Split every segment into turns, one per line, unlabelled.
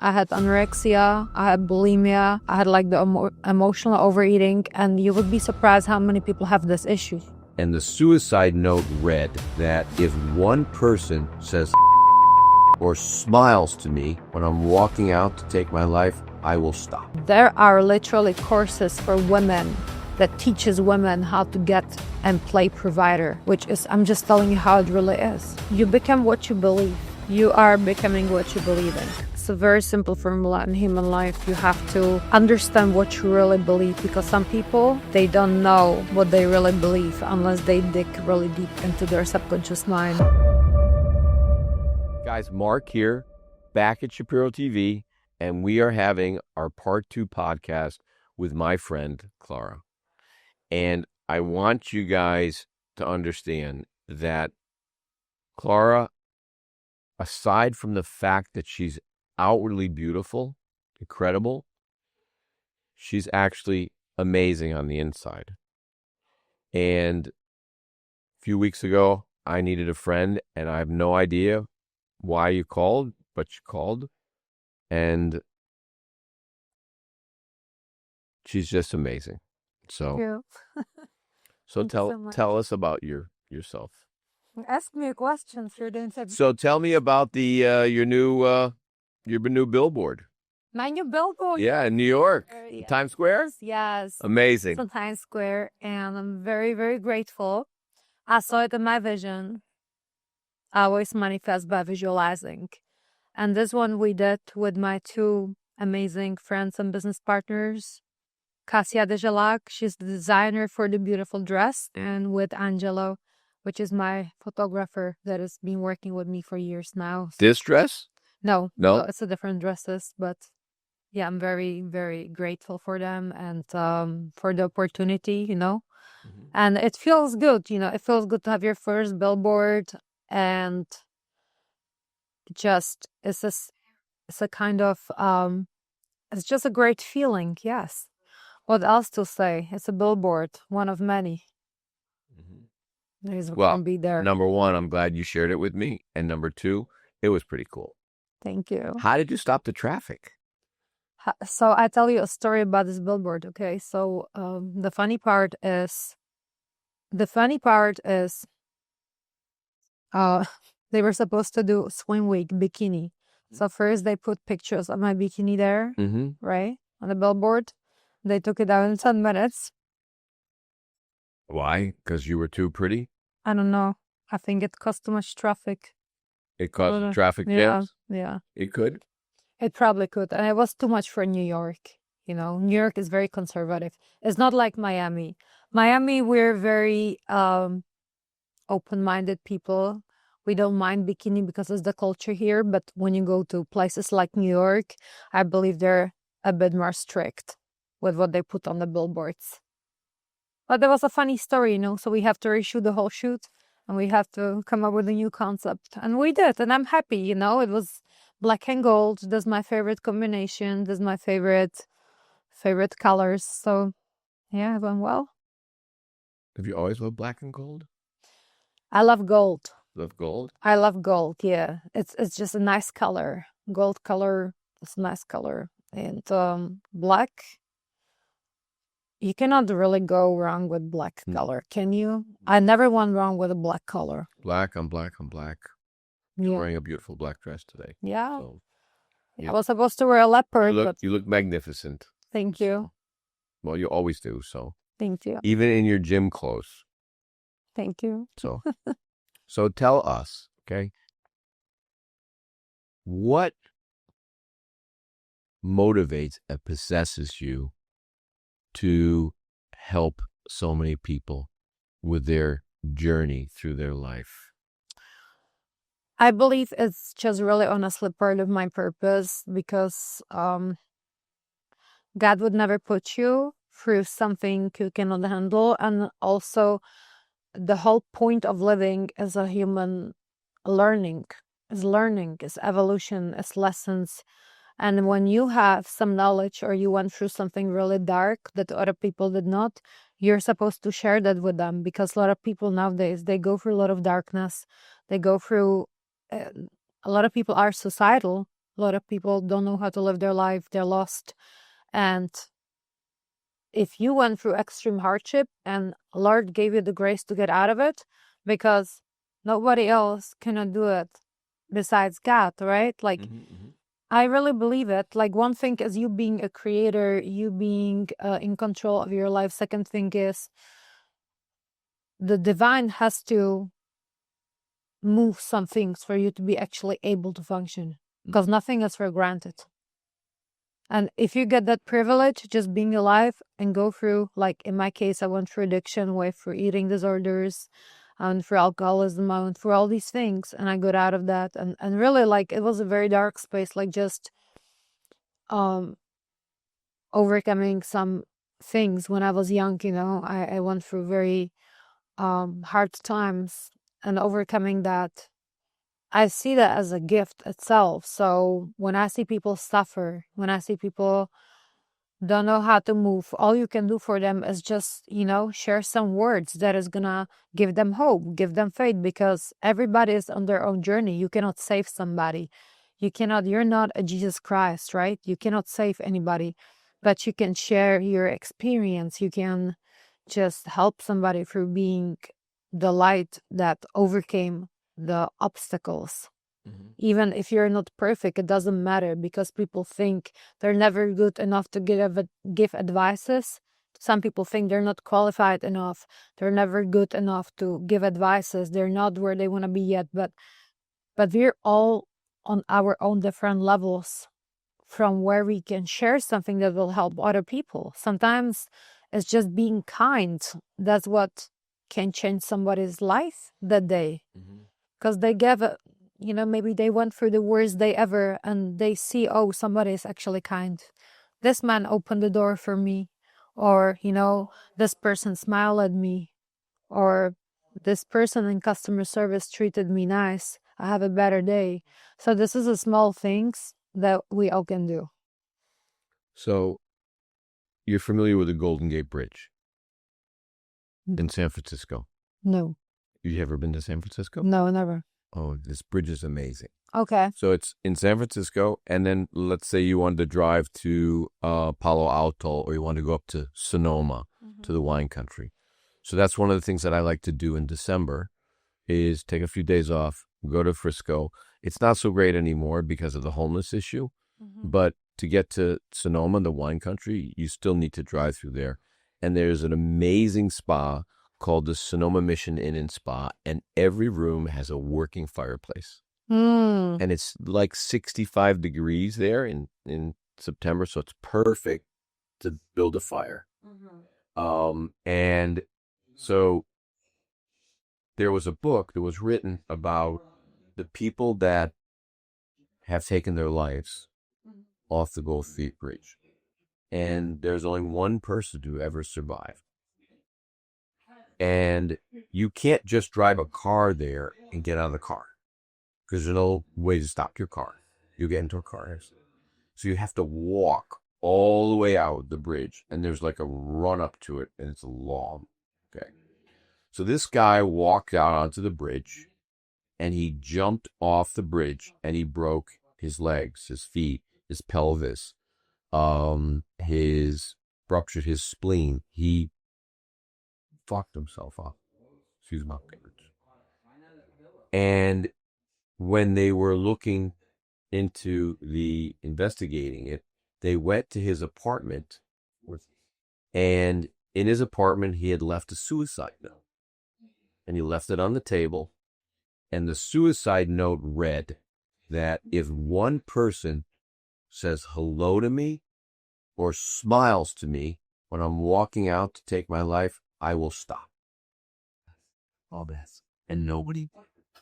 I had anorexia, I had bulimia, I had like the emotional overeating, and you would be surprised how many people have this issue.
And the suicide note read that if one person says or smiles to me when I'm walking out to take my life, I will stop.
There are literally courses for women that teaches women how to get and play provider, which is, I'm just telling you how it really is. You become what you believe. You are becoming what you believe in. It's a very simple formula in human life. You have to understand what you really believe, because some people, they don't know what they really believe unless they dig really deep into their subconscious mind.
Guys, Mark here, back at Shapiro TV, and we are having our part 2 podcast with my friend, Clara. And I want you guys to understand that Clara, aside from the fact that she's outwardly beautiful, incredible, she's actually amazing on the inside. And a few weeks ago, I needed a friend, and I have no idea why you called, but you called. And she's just amazing. So, tell us about yourself.
Ask me a question. You're doing something.
So tell me about the your new billboard.
My new billboard.
Yeah, in New York,
Yes.
Times Square.
Yes.
Amazing.
It's on Times Square, and I'm very, very grateful. I saw it in my vision. I always manifest by visualizing. And this one we did with my 2 amazing friends and business partners. Kasia Dejalak, she's the designer for the beautiful dress, and with Angelo, which is my photographer that has been working with me for years now.
This dress?
No,
No?
it's a different dresses, but yeah, I'm very, very grateful for them and for the opportunity,
Mm-hmm.
And it feels good, it feels good to have your first billboard, and just, it's a kind of, it's just a great feeling, yes. What else to say? It's a billboard, one of many. There's
Well,
gonna be there.
number one, I'm glad you shared it with me. And number two, it was pretty cool.
Thank you.
How did you stop the traffic?
So I tell you a story about this billboard, okay? So the funny part is they were supposed to do swim week bikini. So first they put pictures of my bikini there,
Mm-hmm.
right, on the billboard. They took it down in 10 minutes.
Why? Because you were too pretty?
I don't know. I think it caused too much traffic.
It caused traffic jams?
Yeah.
It could?
It probably could. And it was too much for New York. New York is very conservative. It's not like Miami. Miami, we're very open-minded people. We don't mind bikini because it's the culture here. But when you go to places like New York, I believe they're a bit more strict with what they put on the billboards. But there was a funny story, so we have to reshoot the whole shoot and we have to come up with a new concept. And we did, and I'm happy, it was black and gold. That's my favorite combination. That's my favorite colors. So yeah, it went well.
Have you always loved black and gold?
I love gold.
Love gold?
I love gold, yeah. It's just a nice color. Gold color, it's a nice color. And black, you cannot really go wrong with black color, can you? I never went wrong with a black color.
Black on black on black.
Yeah.
You're wearing a beautiful black dress today.
Yeah.
So,
I was supposed to wear a leopard,
you look magnificent.
Thank you.
Well, you always do, so.
Thank you.
Even in your gym clothes.
Thank you.
So tell us, okay, what motivates and possesses you to help so many people with their journey through their life?
I believe it's just really honestly part of my purpose, because God would never put you through something you cannot handle. And also the whole point of living as a human learning, is evolution, is lessons. And when you have some knowledge or you went through something really dark that other people did not, you're supposed to share that with them, because a lot of people nowadays, they go through a lot of darkness. They go through, a lot of people are suicidal A lot of people don't know how to live their life. They're lost. And if you went through extreme hardship and Lord gave you the grace to get out of it, because nobody else cannot do it besides God, right? Like, I really believe it. Like, one thing is you being a creator, you being in control of your life. Second thing is the divine has to move some things for you to be actually able to function, because nothing is for granted. And if you get that privilege, just being alive and go through, like in my case, I went through addiction, went through eating disorders, and through alcoholism, I went through all these things, and I got out of that. And really, like, it was a very dark space, like just overcoming some things when I was young. I went through very hard times, and overcoming that, I see that as a gift itself. So when I see people suffer, when I see people don't know how to move, all you can do for them is just, share some words that is gonna give them hope, give them faith, because everybody is on their own journey. You cannot save somebody. You're not a Jesus Christ, right? You cannot save anybody, but you can share your experience. You can just help somebody through being the light that overcame the obstacles. Even if you're not perfect, it doesn't matter, because people think they're never good enough to give advices. Some people think they're not qualified enough. They're never good enough to give advices. They're not where they want to be yet. But we're all on our own different levels from where we can share something that will help other people. Sometimes it's just being kind. That's what can change somebody's life that day. Because they gave maybe they went through the worst day ever, and they see, oh, somebody is actually kind. This man opened the door for me. Or, this person smiled at me. Or this person in customer service treated me nice. I have a better day. So this is the small things that we all can do.
So you're familiar with the Golden Gate Bridge in San Francisco?
No.
You ever been to San Francisco?
No, never.
Oh, this bridge is amazing.
Okay.
So it's in San Francisco, and then let's say you wanted to drive to Palo Alto, or you want to go up to Sonoma, to the wine country. So that's one of the things that I like to do in December, is take a few days off, go to Frisco. It's not so great anymore because of the homeless issue, but to get to Sonoma, the wine country, you still need to drive through there. And there's an amazing spa called the Sonoma Mission Inn and Spa, and every room has a working fireplace. And it's like 65 degrees there in September, so it's perfect to build a fire. And so there was a book that was written about the people that have taken their lives off the Golden Gate Bridge. And there's only one person who ever survived. And you can't just drive a car there and get out of the car, because there's no way to stop your car. You get into a car accident. So you have to walk all the way out the bridge, and there's like a run up to it, and it's long. Okay. So this guy walked out onto the bridge, and he jumped off the bridge, and he broke his legs, his feet, his pelvis, ruptured his spleen. He fucked himself up. Excuse my language. And when they were looking into investigating it, they went to his apartment, and in his apartment he had left a suicide note, and he left it on the table, and the suicide note read that if one person says hello to me or smiles to me when I'm walking out to take my life, I will stop. All this. And nobody.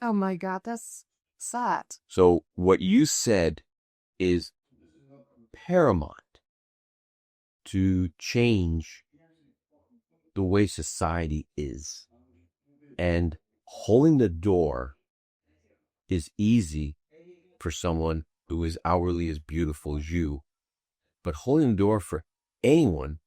Oh my God, that's sad.
So what you said is paramount to change the way society is. And holding the door is easy for someone who is outwardly as beautiful as you. But holding the door for anyone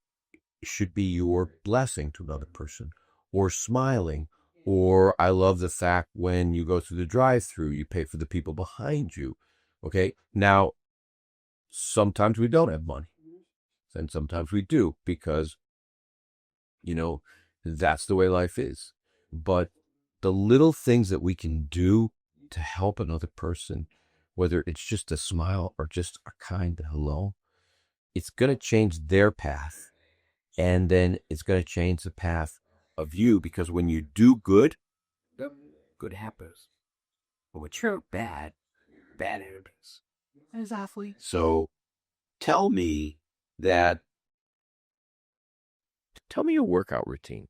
should be your blessing to another person, or smiling. Or I love the fact when you go through the drive-thru, you pay for the people behind you. Okay. Now, sometimes we don't have money, and sometimes we do because, that's the way life is. But the little things that we can do to help another person, whether it's just a smile or just a kind hello, it's going to change their path. And then it's going to change the path of you, because when you do good, good happens. But when you're bad, bad happens.
Exactly.
So tell me your workout routine.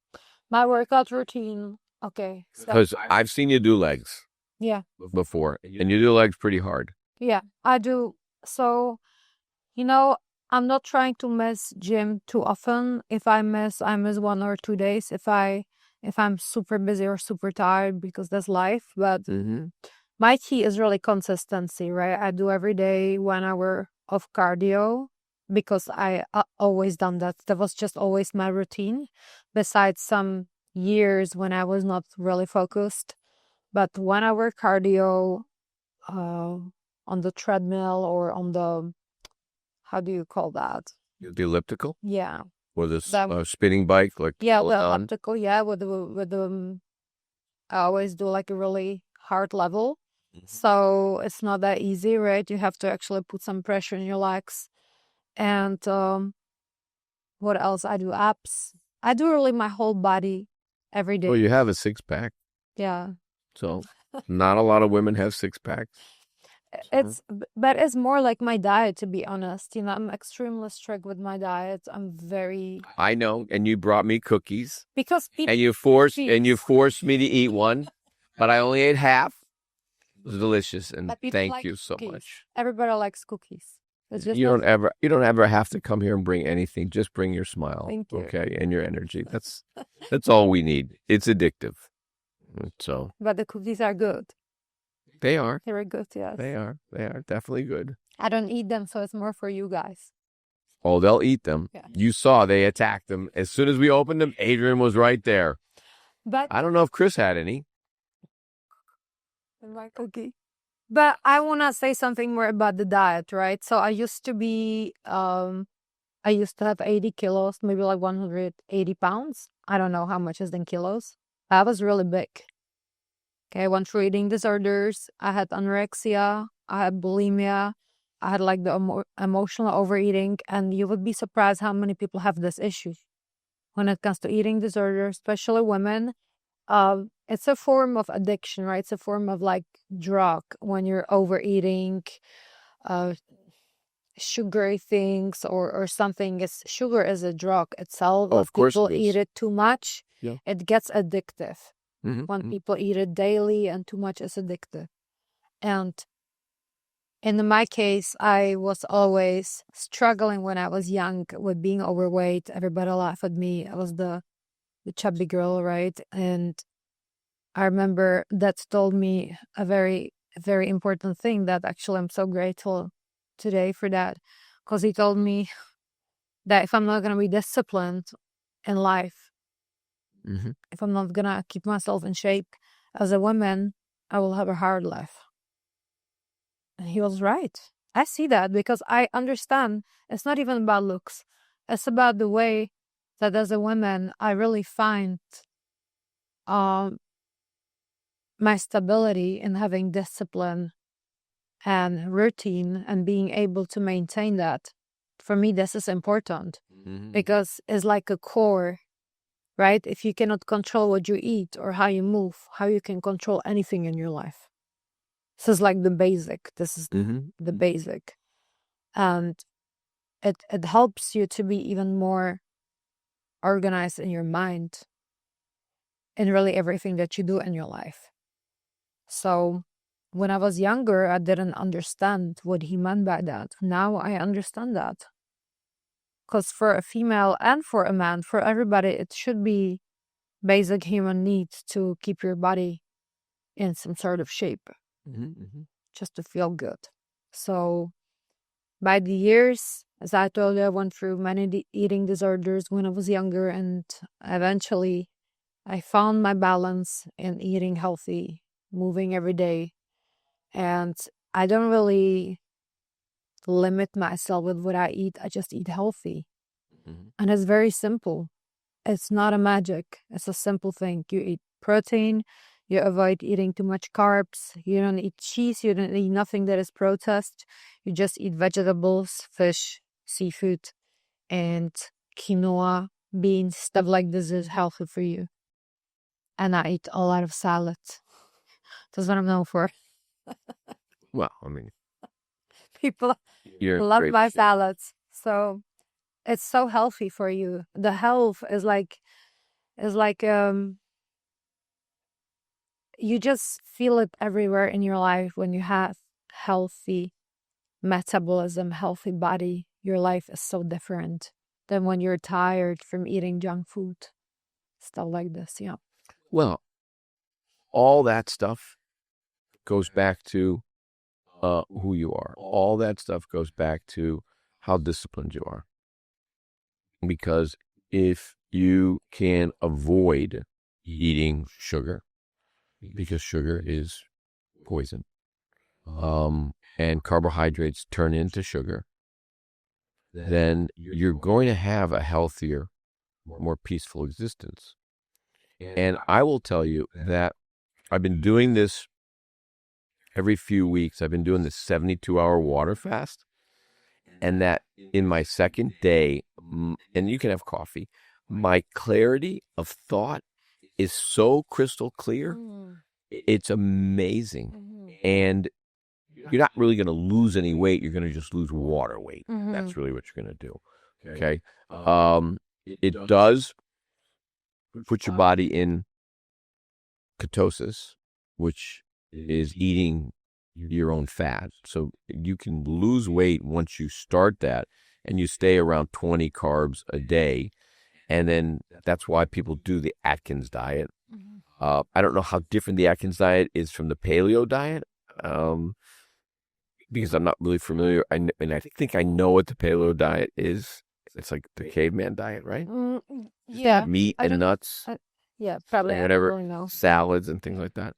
My workout routine. Okay.
Because I've seen you do legs
Yeah.
before, and you do legs pretty hard.
Yeah, I do. So, I'm not trying to miss gym too often. If I miss 1 or 2 days. If I'm super busy or super tired, because that's life. But my key is really consistency, right? I do every day 1 hour of cardio because I always done that. That was just always my routine. Besides some years when I was not really focused, but 1 hour cardio uh, on the treadmill or on the, how do you call that?
The elliptical
Yeah,
or the spinning bike, like
yeah, the
Peloton?
elliptical. Yeah, with the I always do like a really hard level, so it's not that easy, right? You have to actually put some pressure in your legs. And what else? I do abs. I do really my whole body every day.
Well, you have a 6-pack,
Yeah.
so not a lot of women have 6-packs.
But it's more like my diet, to be honest. I'm extremely strict with my diet. I'm very,
I know, and you brought me cookies,
because people
and you forced me to eat one, but I only ate half. It was delicious, and
but people
thank
like
you so
cookies.
much.
Everybody likes cookies. It's just
You don't ever have to come here and bring anything. Just bring your smile,
Thank you.
okay, and your energy. That's all we need. It's addictive. So
But the cookies are good.
they are.
They're good, yes.
They are definitely good.
I don't eat them, so it's more for you guys.
Oh, they'll eat them.
Yeah.
You saw they attacked them. As soon as we opened them, Adrian was right there.
But
I don't know if Chris had any.
my cookie. But I want to say something more about the diet, right? So I used to have 80 kilos, maybe like 180 pounds. I don't know how much is in kilos. I was really big. Okay, I went through eating disorders. I had anorexia. I had bulimia. I had like the emotional overeating. And you would be surprised how many people have this issue when it comes to eating disorder, especially women. It's a form of addiction, right? It's a form of like drug when you're overeating sugary things or something. Sugar is a drug itself.
Oh,
If
of course
people
it is.
eat it too much,
Yeah.
it gets addictive. When people eat it daily, and too much is addictive. And in my case, I was always struggling when I was young with being overweight. Everybody laughed at me. I was the chubby girl, right? And I remember that told me a very, very important thing that actually I'm so grateful today for that. Because he told me that if I'm not going to be disciplined in life, if I'm not going to keep myself in shape as a woman, I will have a hard life. And he was right. I see that because I understand it's not even about looks. It's about the way that as a woman, I really find my stability in having discipline and routine and being able to maintain that. For me, this is important because it's like a core, right? If you cannot control what you eat or how you move, how you can control anything in your life? This is like the basic. This is the basic. And it helps you to be even more organized in your mind in really everything that you do in your life. So when I was younger, I didn't understand what he meant by that. Now I understand that. Because for a female and for a man, for everybody, it should be basic human needs to keep your body in some sort of shape, just to feel good. So by the years, as I told you, I went through many eating disorders when I was younger, and eventually I found my balance in eating healthy, moving every day. And I don't really limit myself with what I eat. I just eat healthy.
Mhm.
And it's very simple. It's not a magic. It's a simple thing. You eat protein. You avoid eating too much carbs. You don't eat cheese. You don't eat nothing that is processed. You just eat vegetables, fish, seafood, and quinoa, beans, stuff like this is healthy for you. And I eat a lot of salad. That's what I'm known for.
Well, I mean,
People
you're
love
great.
my salads. So it's so healthy for you. The health is like you just feel it everywhere in your life when you have healthy metabolism, healthy body. Your life is so different than when you're tired from eating junk food. Stuff like this, yeah.
Well, all that stuff goes back to who you are. All that stuff goes back to how disciplined you are. Because if you can avoid eating sugar, because sugar is poison, and carbohydrates turn into sugar, then you're going to have a healthier, more peaceful existence. And I will tell you that I've been doing this every few weeks. I've been doing this 72-hour water fast. And that in my second day, and you can have coffee, my clarity of thought is so crystal clear. It's amazing. And you're not really going to lose any weight. You're going to just lose water weight. That's really what you're going to do. Okay. It does put your body in ketosis, which is eating your own fat. So you can lose weight once you start that, and you stay around 20 carbs a day. And then that's why people do the Atkins diet. I don't know how different the Atkins diet is from the paleo diet, because I'm not really familiar. I think I know what the paleo diet is. It's like the caveman diet, right?
Yeah.
Meat and nuts.
Yeah, probably.
And
I
whatever,
don't know.
salads and things like that.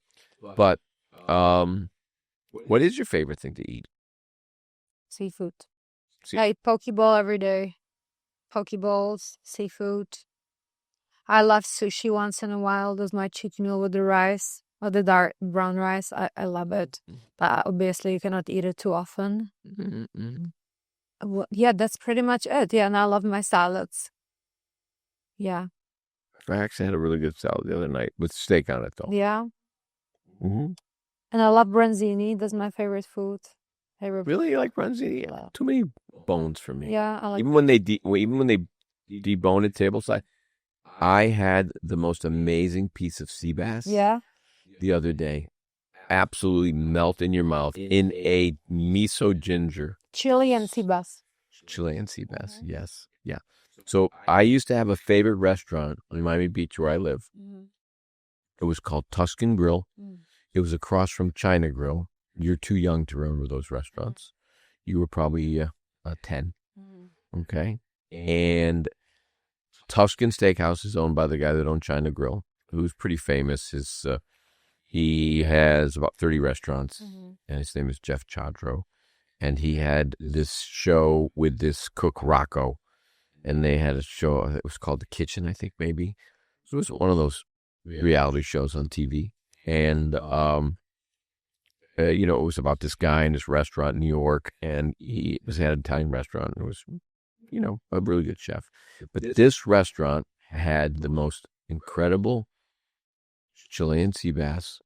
But what is your favorite thing to eat?
Seafood. I eat poke bowl every day. Poke bowls, seafood. I love sushi once in a while. There's my cheat meal with the rice or the dark brown rice. I love it. But obviously you cannot eat it too often. Well, yeah, that's pretty much it. Yeah, and I love my salads. Yeah.
I actually had a really good salad the other night with steak on it, though.
Yeah.
Mm-hmm.
And I love branzini. That's my favorite food.
Really, you like branzini?
Yeah.
Too many bones for me.
Yeah, I like.
Even when they debone it tableside. I had the most amazing piece of sea bass.
Yeah.
The other day, absolutely melt in your mouth in a miso ginger.
Chilean sea bass.
Chilean sea bass. Yes. Yeah. So I used to have a favorite restaurant in Miami Beach where I live. It was called Tuscan Grill. It was across from China Grill. You're too young to remember those restaurants. You were probably 10. Okay. And Tuscan Steakhouse is owned by the guy that owned China Grill, who's pretty famous. He has about 30 restaurants, and his name is Jeff Chodrow. And he had this show with this cook, Rocco, and they had a show, it was called The Kitchen, I think, maybe. So it was one of those reality shows on TV. And, it was about this guy in this restaurant in New York, and he had an Italian restaurant, and it was, a really good chef. But this restaurant had the most incredible Chilean sea bass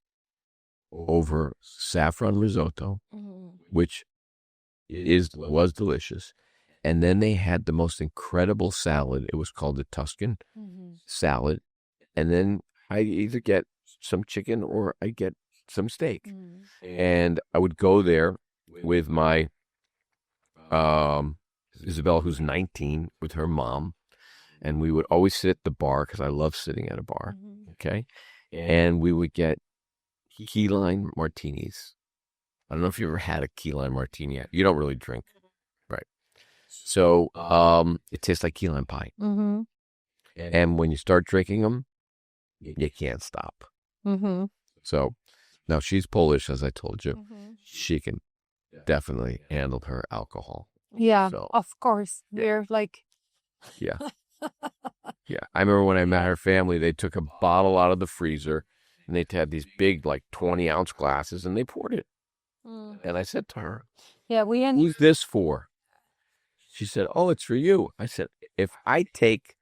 over saffron risotto, which was delicious. And then they had the most incredible salad. It was called the Tuscan salad. And then I either get some chicken or I get some steak. And I would go there with my Isabel, who's 19, with her mom. And we would always sit at the bar because I love sitting at a bar. Okay. And we would get key lime martinis. I don't know if you ever had a key lime martini yet. You don't really drink. Right. So it tastes like key lime pie. And when you start drinking them, you can't stop. So now she's Polish, as I told you. She can definitely handled her alcohol.
Yeah,
So,
of course.
yeah.
We're like,
Yeah. Yeah. I remember when I met her family, they took a bottle out of the freezer and they had these big, like 20-ounce glasses and they poured it. And I said to her,
yeah,
who's this for? She said, oh, it's for you. I said, if I take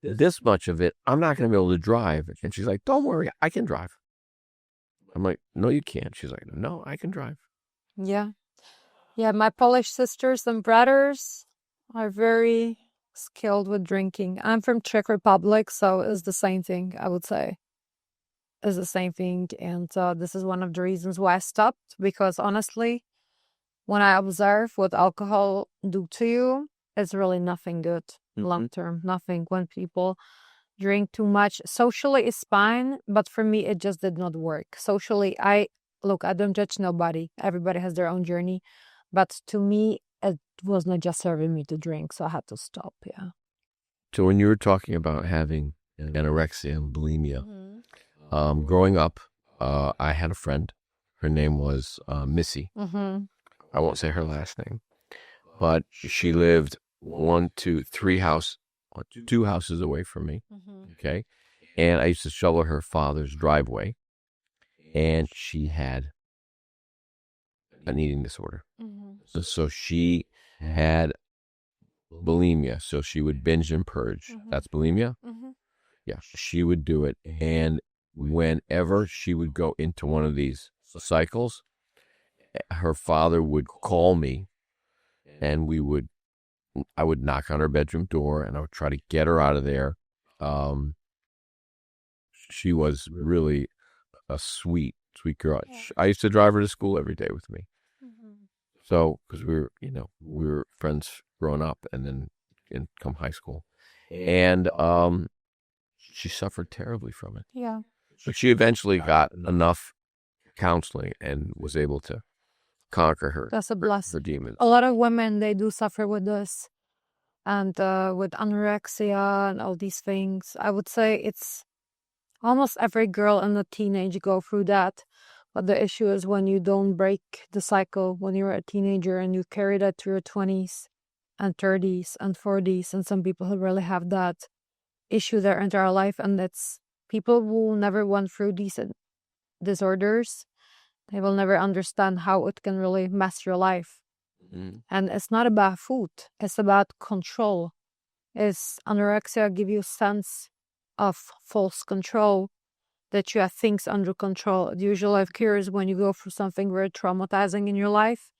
this much of it, I'm not going to be able to drive. And she's like, don't worry, I can drive. I'm like, no, you can't. She's like, no, I can drive.
Yeah. Yeah, my Polish sisters and brothers are very skilled with drinking. I'm from Czech Republic, so it's the same thing, I would say. It's the same thing. And this is one of the reasons why I stopped, because honestly, when I observe what alcohol do to you, it's really nothing good long term. Nothing. When people drink too much, socially it's fine, but for me it just did not work. Socially, I don't judge nobody. Everybody has their own journey, but to me it was not just serving me to drink, so I had to stop. Yeah.
So when you were talking about having anorexia and bulimia, growing up, I had a friend. Her name was Missy. I won't say her last name, but she lived 2 houses away from me. Okay. And I used to shovel her father's driveway, and she had an eating disorder. So she had bulimia. So she would binge and purge. That's bulimia? Yeah. She would do it. And whenever she would go into one of these cycles, her father would call me and I would knock on her bedroom door and I would try to get her out of there. She was really a sweet girl. Yeah. I used to drive her to school every day with me. So, because we were friends growing up and then come high school. And she suffered terribly from it.
Yeah.
But she eventually got enough counseling and was able to conquer her.
That's a blessing.
Her demons.
A lot of women, they do suffer with this, and with anorexia and all these things. I would say it's almost every girl and a teenage go through that. But the issue is when you don't break the cycle when you're a teenager and you carry that to your 20s and 30s and 40s. And some people who really have that issue their entire life. And that's people who never went through these disorders. They will never understand how it can really mess your life. And it's not about food. It's about control. Anorexia give you a sense of false control, that you have things under control. The usual life cure is when you go through something very traumatizing in your life,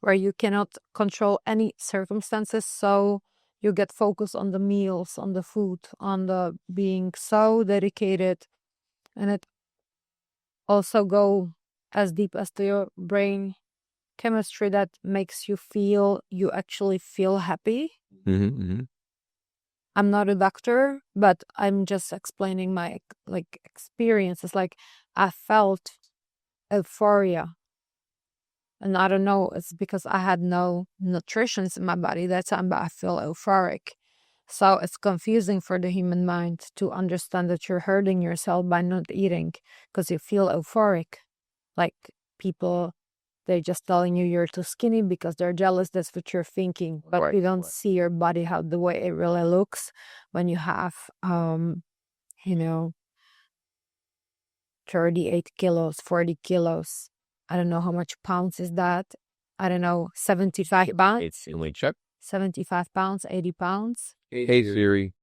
where you cannot control any circumstances. So you get focused on the meals, on the food, on the being so dedicated. And it also go as deep as to your brain chemistry that makes you actually feel happy. I'm not a doctor, but I'm just explaining my experiences. Like I felt euphoria, and I don't know, it's because I had no nutrition in my body that time, but I feel euphoric. So it's confusing for the human mind to understand that you're hurting yourself by not eating because you feel euphoric. Like people, they're just telling you you're too skinny because they're jealous. That's what you're thinking. But you don't see your body the way it really looks when you have, 38 kilos, 40 kilos. I don't know how much pounds is that. I don't know, 75 pounds?
It's only check.
75 pounds, 80 pounds.
Hey Siri.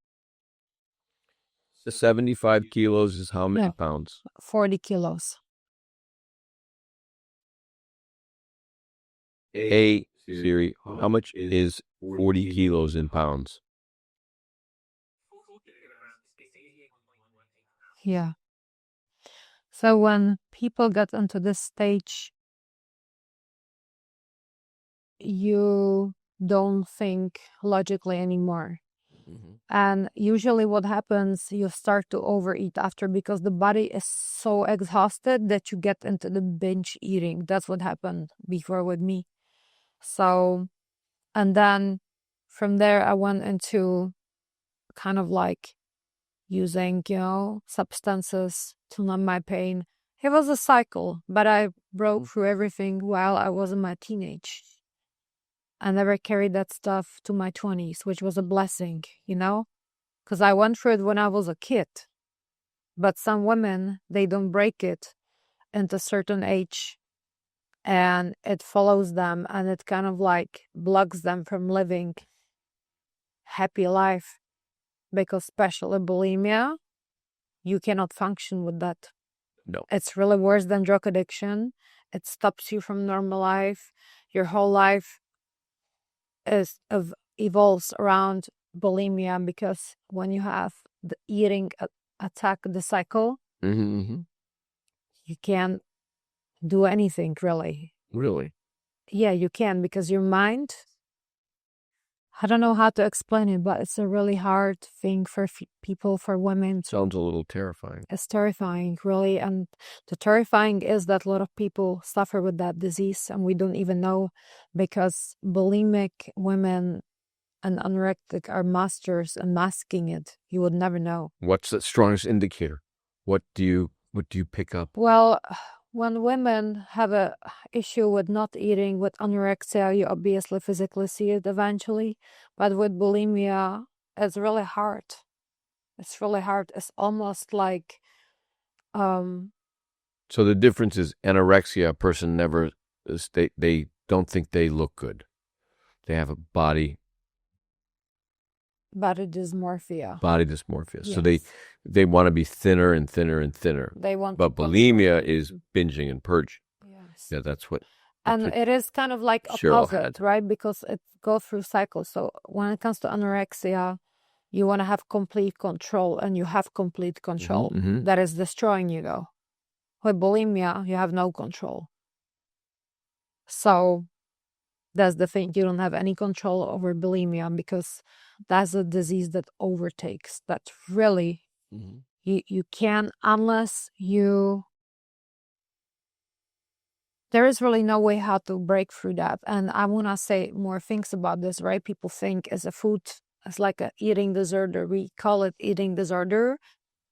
The 75 kilos is how many pounds?
40 kilos.
Hey Siri, how much is 40 kilos in pounds?
Yeah. So when people get into this stage, you don't think logically anymore. And usually what happens, you start to overeat after because the body is so exhausted that you get into the binge eating. That's what happened before with me. So, and then from there, I went into kind of like using, substances to numb my pain. It was a cycle, but I broke through everything while I was in my teenage. I never carried that stuff to my 20s, which was a blessing, you know? Because I went through it when I was a kid. But some women, they don't break it into a certain age, and it follows them, and it kind of like blocks them from living happy life. Because especially bulimia, you cannot function with that.
No.
It's really worse than drug addiction. It stops you from normal life. Your whole life evolves around bulimia, because when you have the eating attack, the cycle,
Mm-hmm.
you can't do anything really.
Really?
Yeah, you can, because your mind, I don't know how to explain it, but it's a really hard thing for people, for women.
Sounds a little terrifying.
It's terrifying, really. And the terrifying is that a lot of people suffer with that disease and we don't even know, because bulimic women and anorectic are masters in masking it. You would never know.
What's the strongest indicator? What do you pick up?
Well, when women have a issue with not eating, with anorexia, you obviously physically see it eventually. But with bulimia, it's really hard. It's really hard. It's almost like
So the difference is anorexia, a person never, they don't think they look good. They have a body
dysmorphia.
So
Yes.
they want to be thinner and thinner and thinner.
They want
But
to
bulimia is binging and purging.
Yes.
Yeah, that's what.
And it is kind of like
Cheryl
opposite,
had.
right? Because it goes through cycles. So when it comes to anorexia, you want to have complete control, and you have complete control.
Mhm.
That is destroying you, though. With bulimia, you have no control. So that's the thing. You don't have any control over bulimia, because that's a disease that overtakes. That really, you can't, unless you... There is really no way how to break through that. And I want to say more things about this, right? People think as a food, it's like an eating disorder. We call it eating disorder,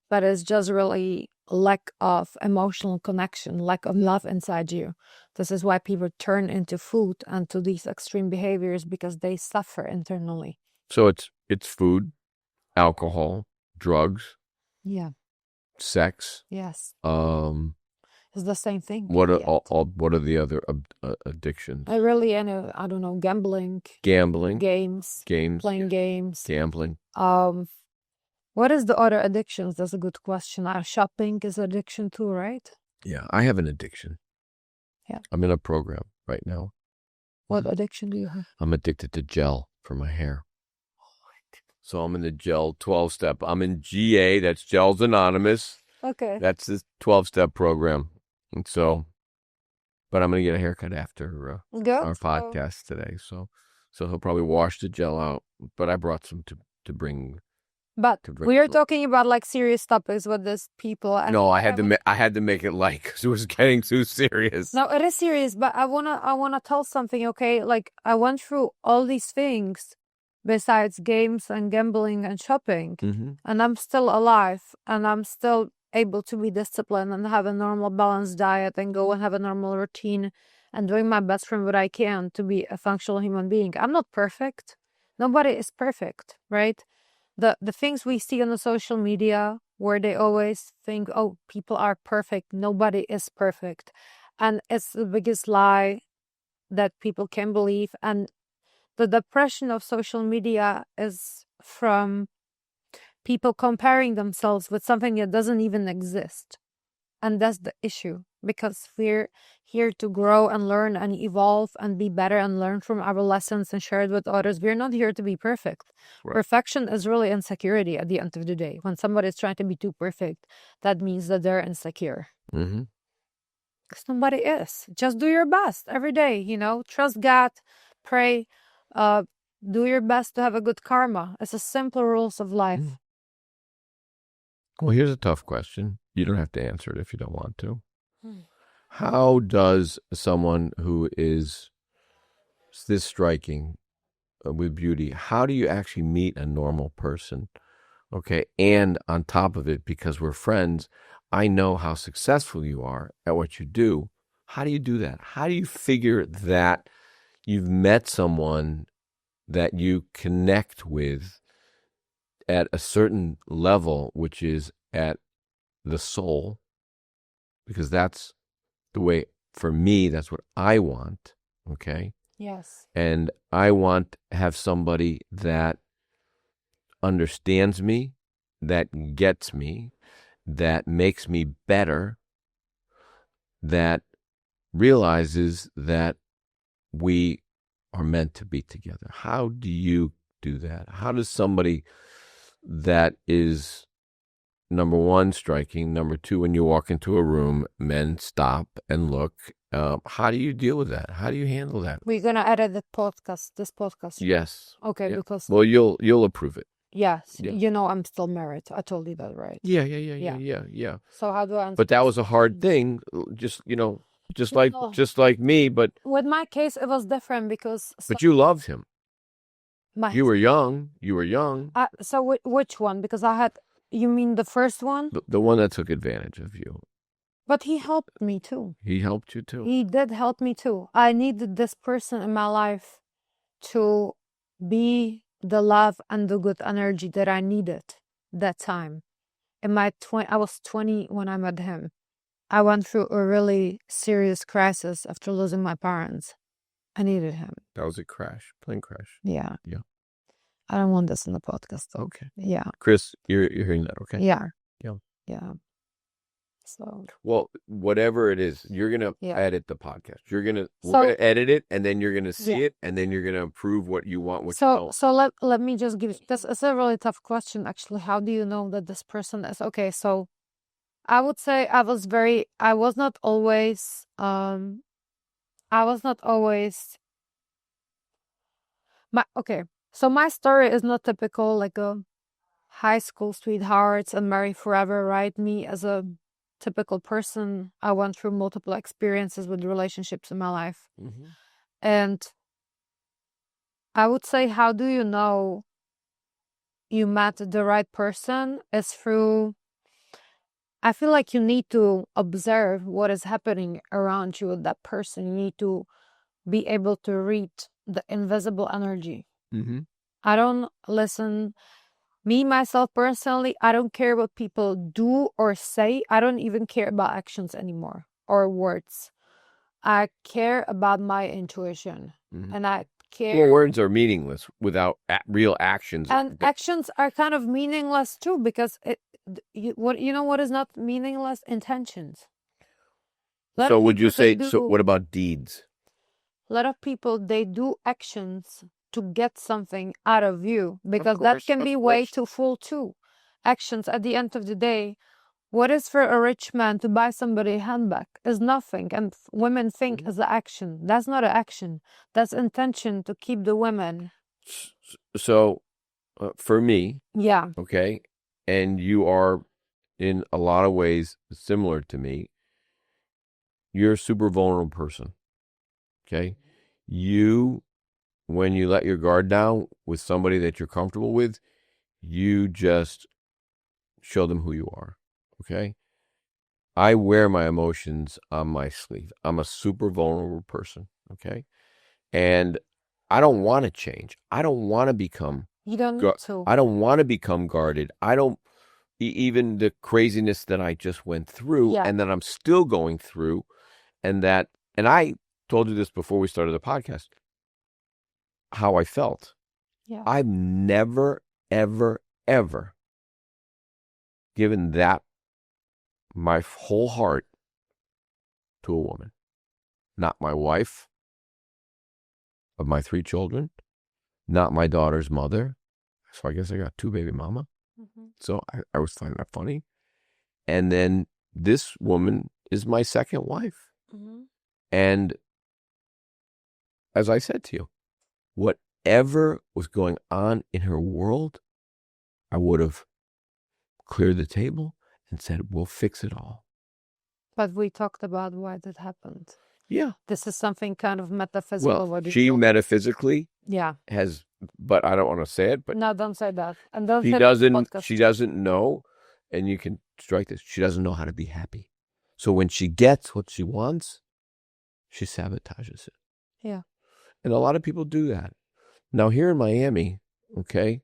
but it's just really lack of emotional connection, lack of love inside you. This is why people turn into food and to these extreme behaviors, because they suffer internally.
So it's food, alcohol, drugs,
Yeah.
sex.
Yes.
It's
the same thing.
What are the other addictions?
I really, I don't know, gambling, games, playing games,
gambling.
What is the other addictions? That's a good question. Shopping is addiction too, right?
Yeah, I have an addiction.
Yeah.
I'm in a program right now.
What addiction do you have?
I'm addicted to gel for my hair. So I'm in the gel 12-step. I'm in GA, that's Gels Anonymous.
Okay.
That's this 12-step program. And so, but I'm going to get a haircut after our podcast today. So he'll probably wash the gel out. But I brought some to bring.
But we are talking about like serious topics with these people.
No, I had to make it light because it was getting too serious.
No, it is serious. But I wanna tell something. Okay, like I went through all these things besides games and gambling and shopping, and I'm still alive, and I'm still able to be disciplined and have a normal balanced diet and go and have a normal routine and doing my best from what I can to be a functional human being. I'm not perfect. Nobody is perfect, right? The things we see on the social media where they always think, oh, people are perfect. Nobody is perfect. And it's the biggest lie that people can believe. And the depression of social media is from people comparing themselves with something that doesn't even exist. And that's the issue, because we're here to grow and learn and evolve and be better and learn from our lessons and share it with others. We're not here to be perfect. Right. Perfection is really insecurity at the end of the day. When somebody is trying to be too perfect, that means that they're insecure. Because nobody is. Just do your best every day, trust God, pray, do your best to have a good karma. It's the simple rules of life.
Well, here's a tough question. You don't have to answer it if you don't want to. How does someone who is this striking with beauty, how do you actually meet a normal person? Okay. And on top of it, because we're friends, I know how successful you are at what you do. How do you do that? How do you figure that you've met someone that you connect with at a certain level, which is at the soul? Because that's the way, for me, that's what I want, okay?
Yes.
And I want to have somebody that understands me, that gets me, that makes me better, that realizes that we are meant to be together. How do you do that? How does somebody that is, number one, striking, number two, when you walk into a room, men stop and look, how do you deal with that? How do you handle that?
We're gonna edit this podcast.
Yes.
Okay,
Yeah.
because
Well, you'll approve it.
yes,
Yeah.
you know I'm still married. I told you that, right?
Yeah.
So how do I answer?
But that was a hard thing, just
No.
like me, but
With my case, it was different because
you loved him.
my
You were young.
so which one? Because I had, you mean the first one?
The one that took advantage of you.
But he helped me too.
He helped you too.
He did help me too. I needed this person in my life to be the love and the good energy that I needed that time. I was 20 when I met him. I went through a really serious crisis after losing my parents. I needed him.
That was a plane crash.
Yeah.
Yeah.
I don't want this in the podcast though.
Okay.
Yeah.
Chris, you're hearing that, okay?
Yeah.
Yeah.
Yeah. So
well, whatever it is, you're gonna edit the podcast. We're gonna edit it, and then you're gonna see it, and then you're gonna approve what you want. What you don't.
So let me just give this. It's a really tough question, actually. How do you know that this person is okay? So I would say I was not always so my story is not typical like a high school sweethearts and marry forever, right? Me as a typical person, I went through multiple experiences with relationships in my life.
Mm-hmm.
And I would say, how do you know you met the right person is through, I feel like you need to observe what is happening around you with that person. You need to be able to read the invisible energy.
Mm-hmm.
I don't listen. Me, myself, personally, I don't care what people do or say. I don't even care about actions anymore or words. I care about my intuition.
Mm-hmm.
And I care.
Well, words are meaningless without real actions.
And actions are kind of meaningless too, because what is not meaningless? Intentions.
So would you say, so what about deeds?
A lot of people, they do actions to get something out of you, because that can be way too full too. Actions at the end of the day, what is for a rich man to buy somebody a handbag is nothing, and women think as an action. That's not an action. That's intention to keep the women.
So for me,
yeah,
okay, and you are in a lot of ways similar to me, you're a super vulnerable person, okay? When you let your guard down with somebody that you're comfortable with, you just show them who you are, okay? I wear my emotions on my sleeve. I'm a super vulnerable person, okay? And I don't want to change. I don't want to become...
You don't need to.
I don't want to become guarded. I don't... Even the craziness that I just went through and that I'm still going through, and I told you this before we started the podcast, how I felt.
Yeah.
I've never, ever, ever given my whole heart to a woman. Not my wife of my 3 children, not my daughter's mother. So I guess I got 2 baby mama. Mm-hmm. So I was finding that funny. And then this woman is my second wife. Mm-hmm. And as I said to you, whatever was going on in her world, I would have cleared the table and said, we'll fix it all.
But we talked about why that happened.
Yeah.
This is something kind of metaphysical.
Well, she metaphysically
has,
but I don't want to say it. But
no, don't say that. And
she doesn't know, and you can strike this. She doesn't know how to be happy. So when she gets what she wants, she sabotages it.
Yeah.
And a lot of people do that. Now, here in Miami, okay,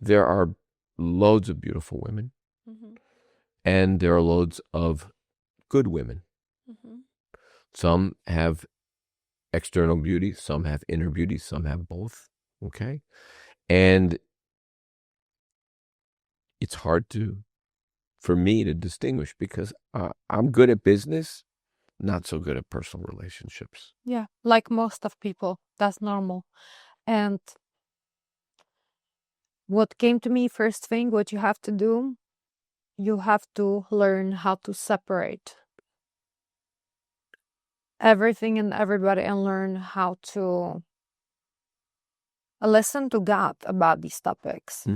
there are loads of beautiful women, and there are loads of good women. Some have external beauty, some have inner beauty, some have both, okay? And it's hard for me to distinguish because I'm good at business, not so good at personal relationships.
Yeah, like most of people, that's normal. And what came to me first thing, what you have to do, you have to learn how to separate everything and everybody and learn how to listen to God about these topics.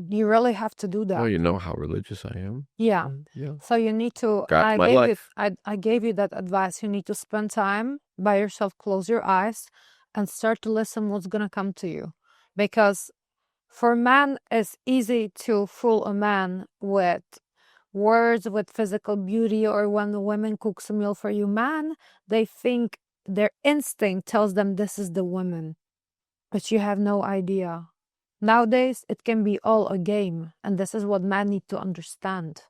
You really have to do that.
Oh, you know how religious I am?
Yeah.
Yeah.
So you need to,
God's my life.
I gave you that advice. You need to spend time by yourself, close your eyes, and start to listen what's going to come to you. Because for man, it's easy to fool a man with words, with physical beauty, or when the woman cooks a meal for you. Man, they think their instinct tells them this is the woman, but you have no idea. Nowadays, it can be all a game, and this is what men need to understand,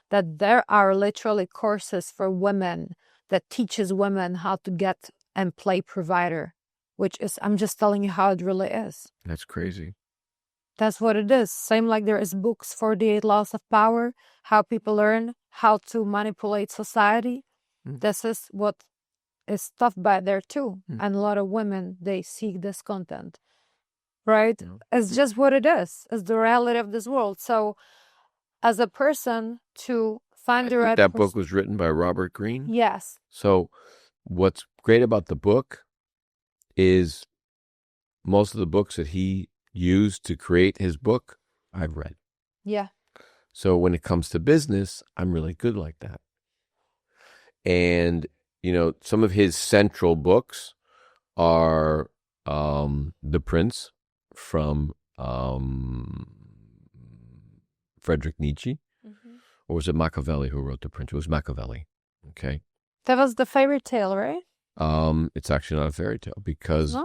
that there are literally courses for women that teaches women how to get and play provider, which is, I'm just telling you how it really is.
That's crazy.
That's what it is. Same like there is books, 48 Laws of Power, how people learn how to manipulate society. This is what is taught by there too. And a lot of women, they seek this content, right? It's just what it is. It's the reality of this world. So as a person to find the right
That book was written by Robert Greene?
Yes.
So what's great about the book is most of the books that he used to create his book, I've read.
Yeah.
So when it comes to business, I'm really good like that. And, you know, some of his central books are The Prince from Friedrich Nietzsche. Or was it Machiavelli who wrote The Prince? It was Machiavelli. Okay.
That was the fairy tale, right?
It's actually not a fairy tale because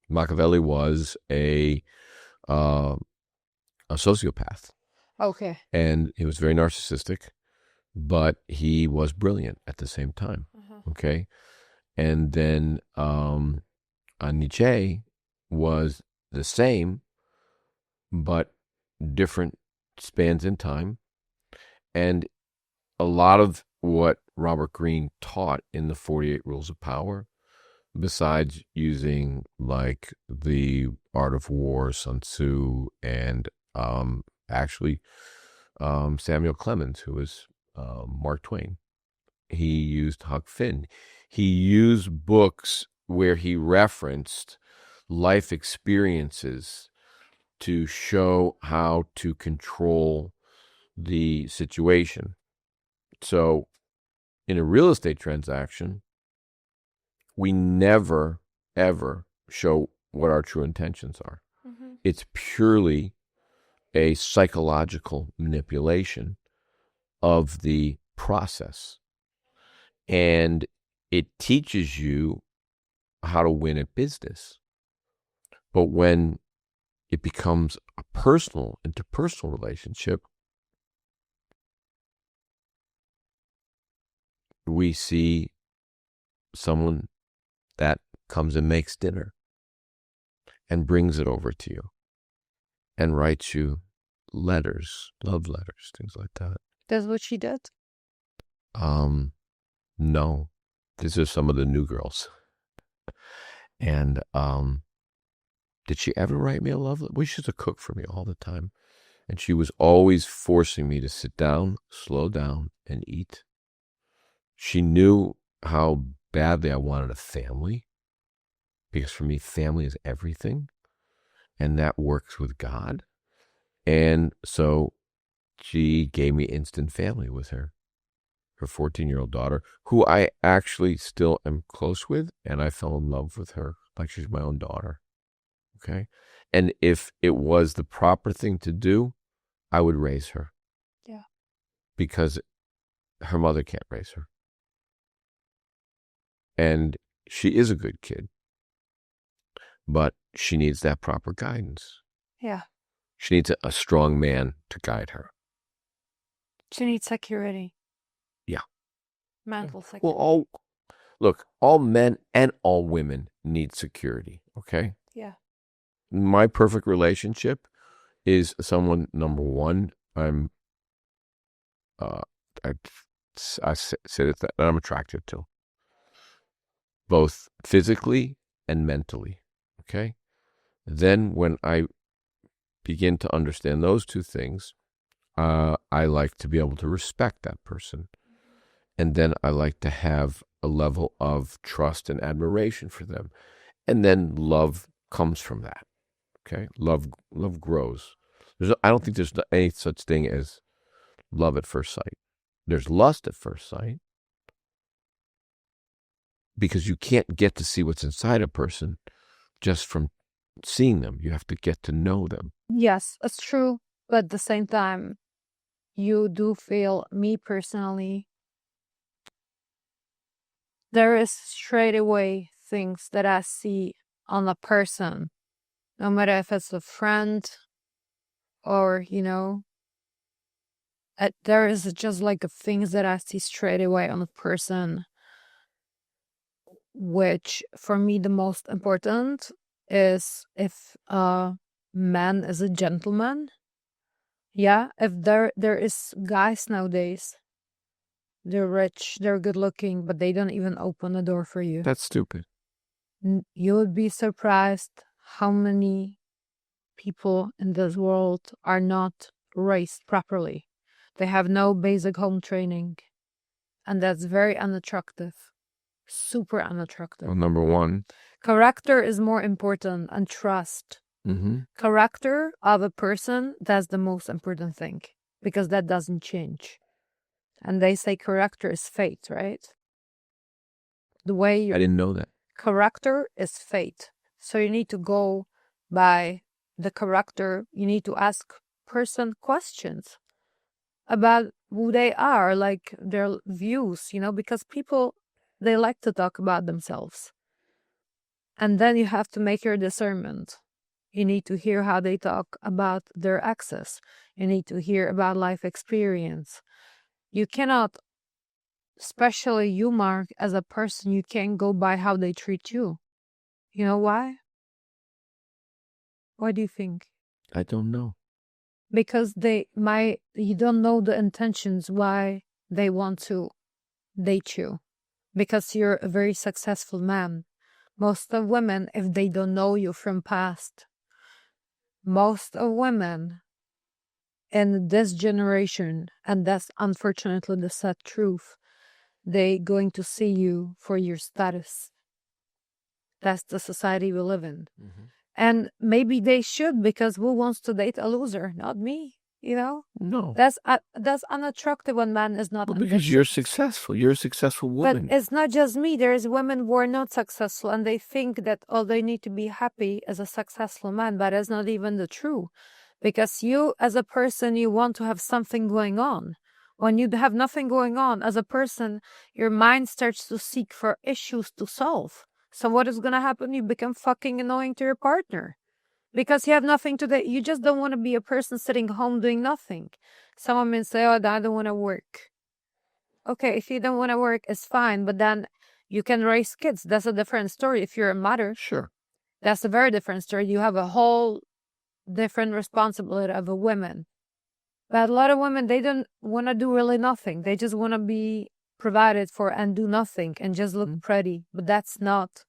Machiavelli was a sociopath.
Okay.
And he was very narcissistic, but he was brilliant at the same time. Okay. And then Nietzsche was the same, but different spans in time. And a lot of what Robert Greene taught in the 48 Rules of Power, besides using like the Art of War, Sun Tzu, and actually Samuel Clemens, who was Mark Twain, he used Huck Finn. He used books where he referenced life experiences to show how to control the situation. So in a real estate transaction, we never, ever show what our true intentions are. It's purely a psychological manipulation of the process. And it teaches you how to win at business. But when it becomes a personal, interpersonal relationship, we see someone that comes and makes dinner and brings it over to you and writes you letters, love letters, things like that.
That's what she did?
No. These are some of the new girls. And did she ever write me a love letter? Well, she used to cook for me all the time. And she was always forcing me to sit down, slow down, and eat. She knew how badly I wanted a family, because for me, family is everything, and that works with God. And so she gave me instant family with her 14-year-old daughter, who I actually still am close with, and I fell in love with her like she's my own daughter. Okay? And if it was the proper thing to do, I would raise her.
Yeah.
Because her mother can't raise her. And she is a good kid, but she needs that proper guidance.
Yeah.
She needs a strong man to guide her.
She needs security.
Yeah.
Mental security.
Well, all men and all women need security, okay?
Yeah.
My perfect relationship is someone, number one, I said it that I'm attracted to, both physically and mentally, okay? Then when I begin to understand those two things, I like to be able to respect that person. And then I like to have a level of trust and admiration for them. And then love comes from that. Okay? Love grows. I don't think there's any such thing as love at first sight. There's lust at first sight, because you can't get to see what's inside a person just from seeing them. You have to get to know them.
Yes, it's true. But at the same time, you do feel, me personally, there is straight away things that I see on a person, no matter if it's a friend or, there is just like things that I see straight away on a person, which for me the most important is if a man is a gentleman. Yeah, if there is guys nowadays, they're rich, they're good looking, but they don't even open the door for you.
That's stupid.
You would be surprised how many people in this world are not raised properly. They have no basic home training. And that's very unattractive. Super unattractive.
Well, number one.
Character is more important, and trust.
Mm-hmm.
Character of a person, that's the most important thing, because that doesn't change. And they say character is fate, right? The way
I didn't know that.
Character is fate. So you need to go by the character. You need to ask person questions about who they are, like their views, because people, they like to talk about themselves. And then you have to make your discernment. You need to hear how they talk about their exes. You need to hear about life experience. You cannot, especially you, Mark, as a person, you can't go by how they treat you. You know why? Why do you think?
I don't know.
Because you don't know the intentions why they want to date you. Because you're a very successful man. Most of women, if they don't know you from past, most of women in this generation, and that's unfortunately the sad truth, they going to see you for your status. That's the society we live in.
Mm-hmm.
And maybe they should, because who wants to date a loser? Not me,
No.
That's unattractive when man is not.
Well, because you're successful. You're a successful woman.
But it's not just me. There's women who are not successful, and they think that, they need to be happy as a successful man, but that's not even the truth. Because you, as a person, you want to have something going on. When you have nothing going on, as a person, your mind starts to seek for issues to solve. So what is going to happen? You become fucking annoying to your partner. Because you have nothing to do. You just don't want to be a person sitting home doing nothing. Some women say, I don't want to work. Okay, if you don't want to work, it's fine. But then you can raise kids. That's a different story. If you're a mother,
sure,
that's a very different story. You have a whole different responsibility of a woman. But a lot of women, they don't want to do really nothing. They just want to be provided for and do nothing and just look pretty. But that's not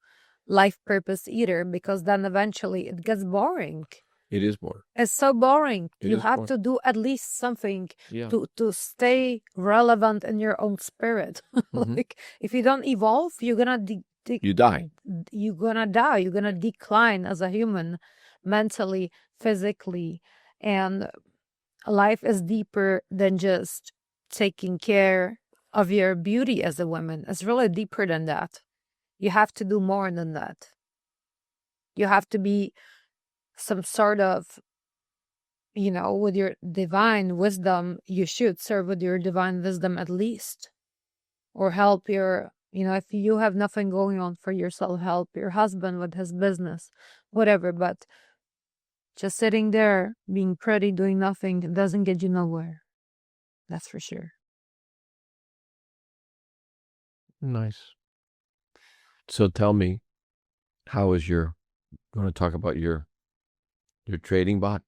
life purpose either, because then eventually it gets boring.
It is boring.
It's so boring. You have
boring.
to do at least something
Yeah.
to stay relevant in your own spirit. Like, if you don't evolve, you're gonna
you die.
You're gonna die. You're gonna decline as a human, mentally, physically, and life is deeper than just taking care of your beauty as a woman. It's really deeper than that. You have to do more than that. You have to be some sort of, with your divine wisdom, you should serve with your divine wisdom at least. Or help your, if you have nothing going on for yourself, help your husband with his business, whatever. But just sitting there, being pretty, doing nothing, doesn't get you nowhere. That's for sure.
Nice. So tell me, how is you want to talk about your trading bot?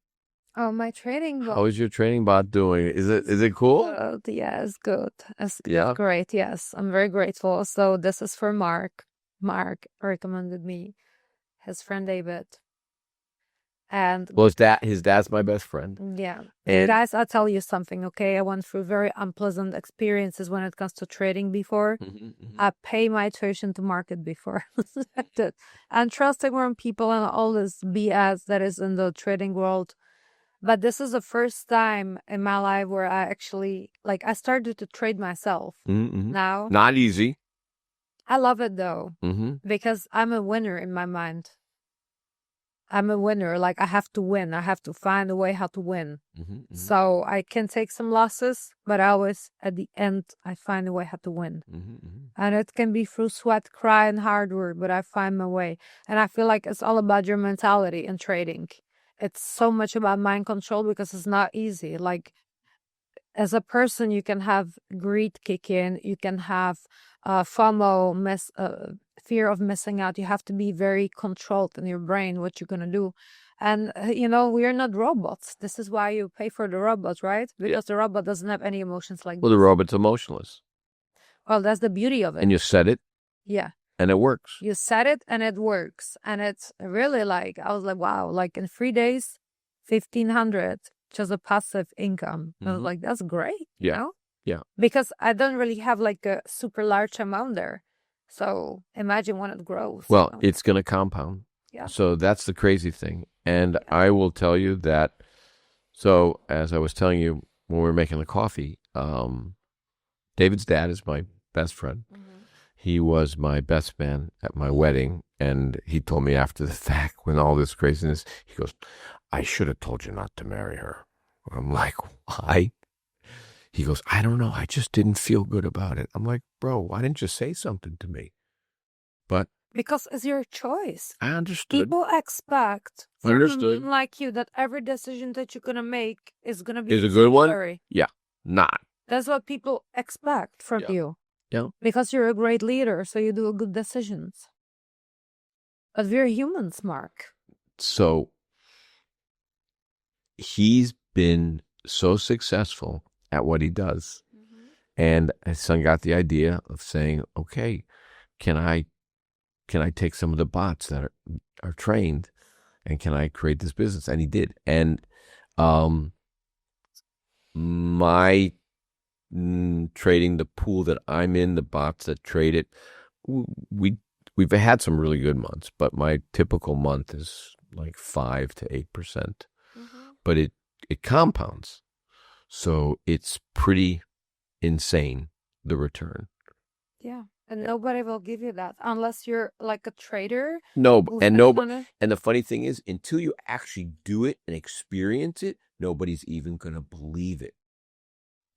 Oh, my trading bot.
How is your trading bot doing? Is it cool?
Yeah, it's good. It's
Yeah.
great. Yes, I'm very grateful. So this is for Mark. Mark recommended me, his friend David. And
Well, his dad's my best friend.
yeah.
And
Guys, I'll tell you something, okay? I went through very unpleasant experiences when it comes to trading before. I pay my tuition to market before. And trusting wrong people and all this BS that is in the trading world. But this is the first time in my life where I actually, I started to trade myself now.
Not easy.
I love it though, because I'm a winner in my mind. I'm a winner. Like, I have to win. I have to find a way how to win. So I can take some losses, but I always, at the end, I find a way how to win. And it can be through sweat, cry, and hard work, but I find my way. And I feel like it's all about your mentality in trading. It's so much about mind control because it's not easy. Like, as a person, you can have greed kick in. You can have FOMO, fear of missing out. You have to be very controlled in your brain what you're going to do. And, we are not robots. This is why you pay for the robot, right? Because the robot doesn't have any emotions like
Well, the robot's emotionless.
Well, that's the beauty of it.
And you set it.
Yeah.
And it works.
You set it and it works. And it's really I was like, wow, in 3 days, 1,500, just a passive income. I was like, that's great.
Yeah. Yeah.
Because I don't really have a super large amount there. So imagine when it grows.
Well, it's going to compound.
Yeah.
So that's the crazy thing. And I will tell you that, so as I was telling you when we were making the coffee, David's dad is my best friend. He was my best man at my wedding. And he told me after the fact, when all this craziness, he goes, I should have told you not to marry her. I'm like, why? He goes, I don't know. I just didn't feel good about it. I'm like, bro, why didn't you say something to me? But
because it's your choice.
I understood.
People expect someone like you that every decision that you're going to make is going to be
a good one. Yeah. Not.
That's what people expect from you.
Yeah.
Because you're a great leader, so you do good decisions. But we're humans, Mark.
So he's been so successful at what he does. And his son got the idea of saying, okay, can I take some of the bots that are trained and can I create this business? And he did. And my trading, the pool that I'm in, the bots that trade it, we've had some really good months, but my typical month is 5 to 8%. But it compounds. So it's pretty insane, the return.
Yeah. And nobody will give you that unless you're a trader.
No, and the funny thing is, until you actually do it and experience it, nobody's even going to believe it.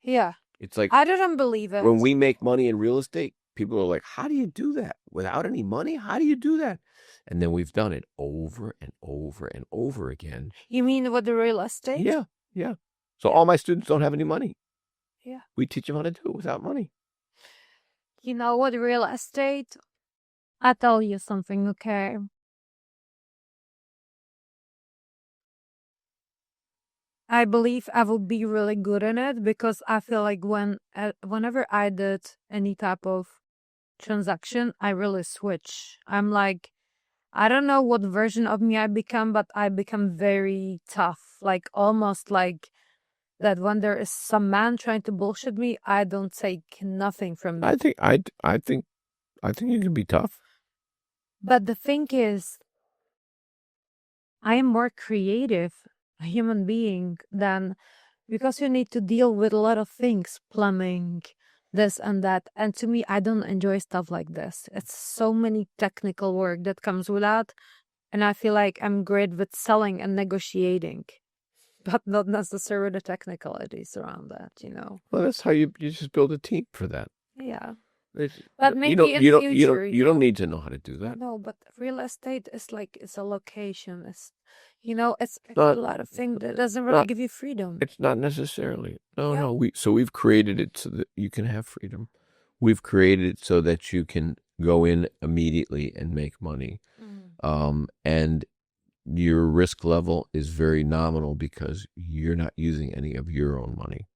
Yeah.
It's like,
I didn't believe it.
When we make money in real estate, people are like, how do you do that? Without any money? How do you do that? And then we've done it over and over and over again.
You mean with the real estate?
Yeah, yeah. So all my students don't have any money.
Yeah.
We teach them how to do it without money.
You know what, real estate? I'll tell you something, okay? I believe I will be really good in it because I feel like whenever I did any type of transaction, I really switch. I'm like, I don't know what version of me I become, but I become very tough. Almost like that when there is some man trying to bullshit me, I don't take nothing from them.
I think you can be tough.
But the thing is, I am more creative a human being than, because you need to deal with a lot of things, plumbing, this and that. And to me, I don't enjoy stuff like this. It's so many technical work that comes with that. And I feel like I'm great with selling and negotiating. but not necessarily the technicalities around that,
Well, that's how you just build a team for that.
Yeah.
It's-
But maybe in future,
you don't need to know how to do that.
No, but real estate is like, it's a location. It's
Not-
a lot of things that doesn't really
not-
give you freedom.
It's not necessarily. No,
Yeah.
no. We've created it so that you can have freedom. We've created it so that you can go in immediately and make money. And your risk level is very nominal because you're not using any of your own money.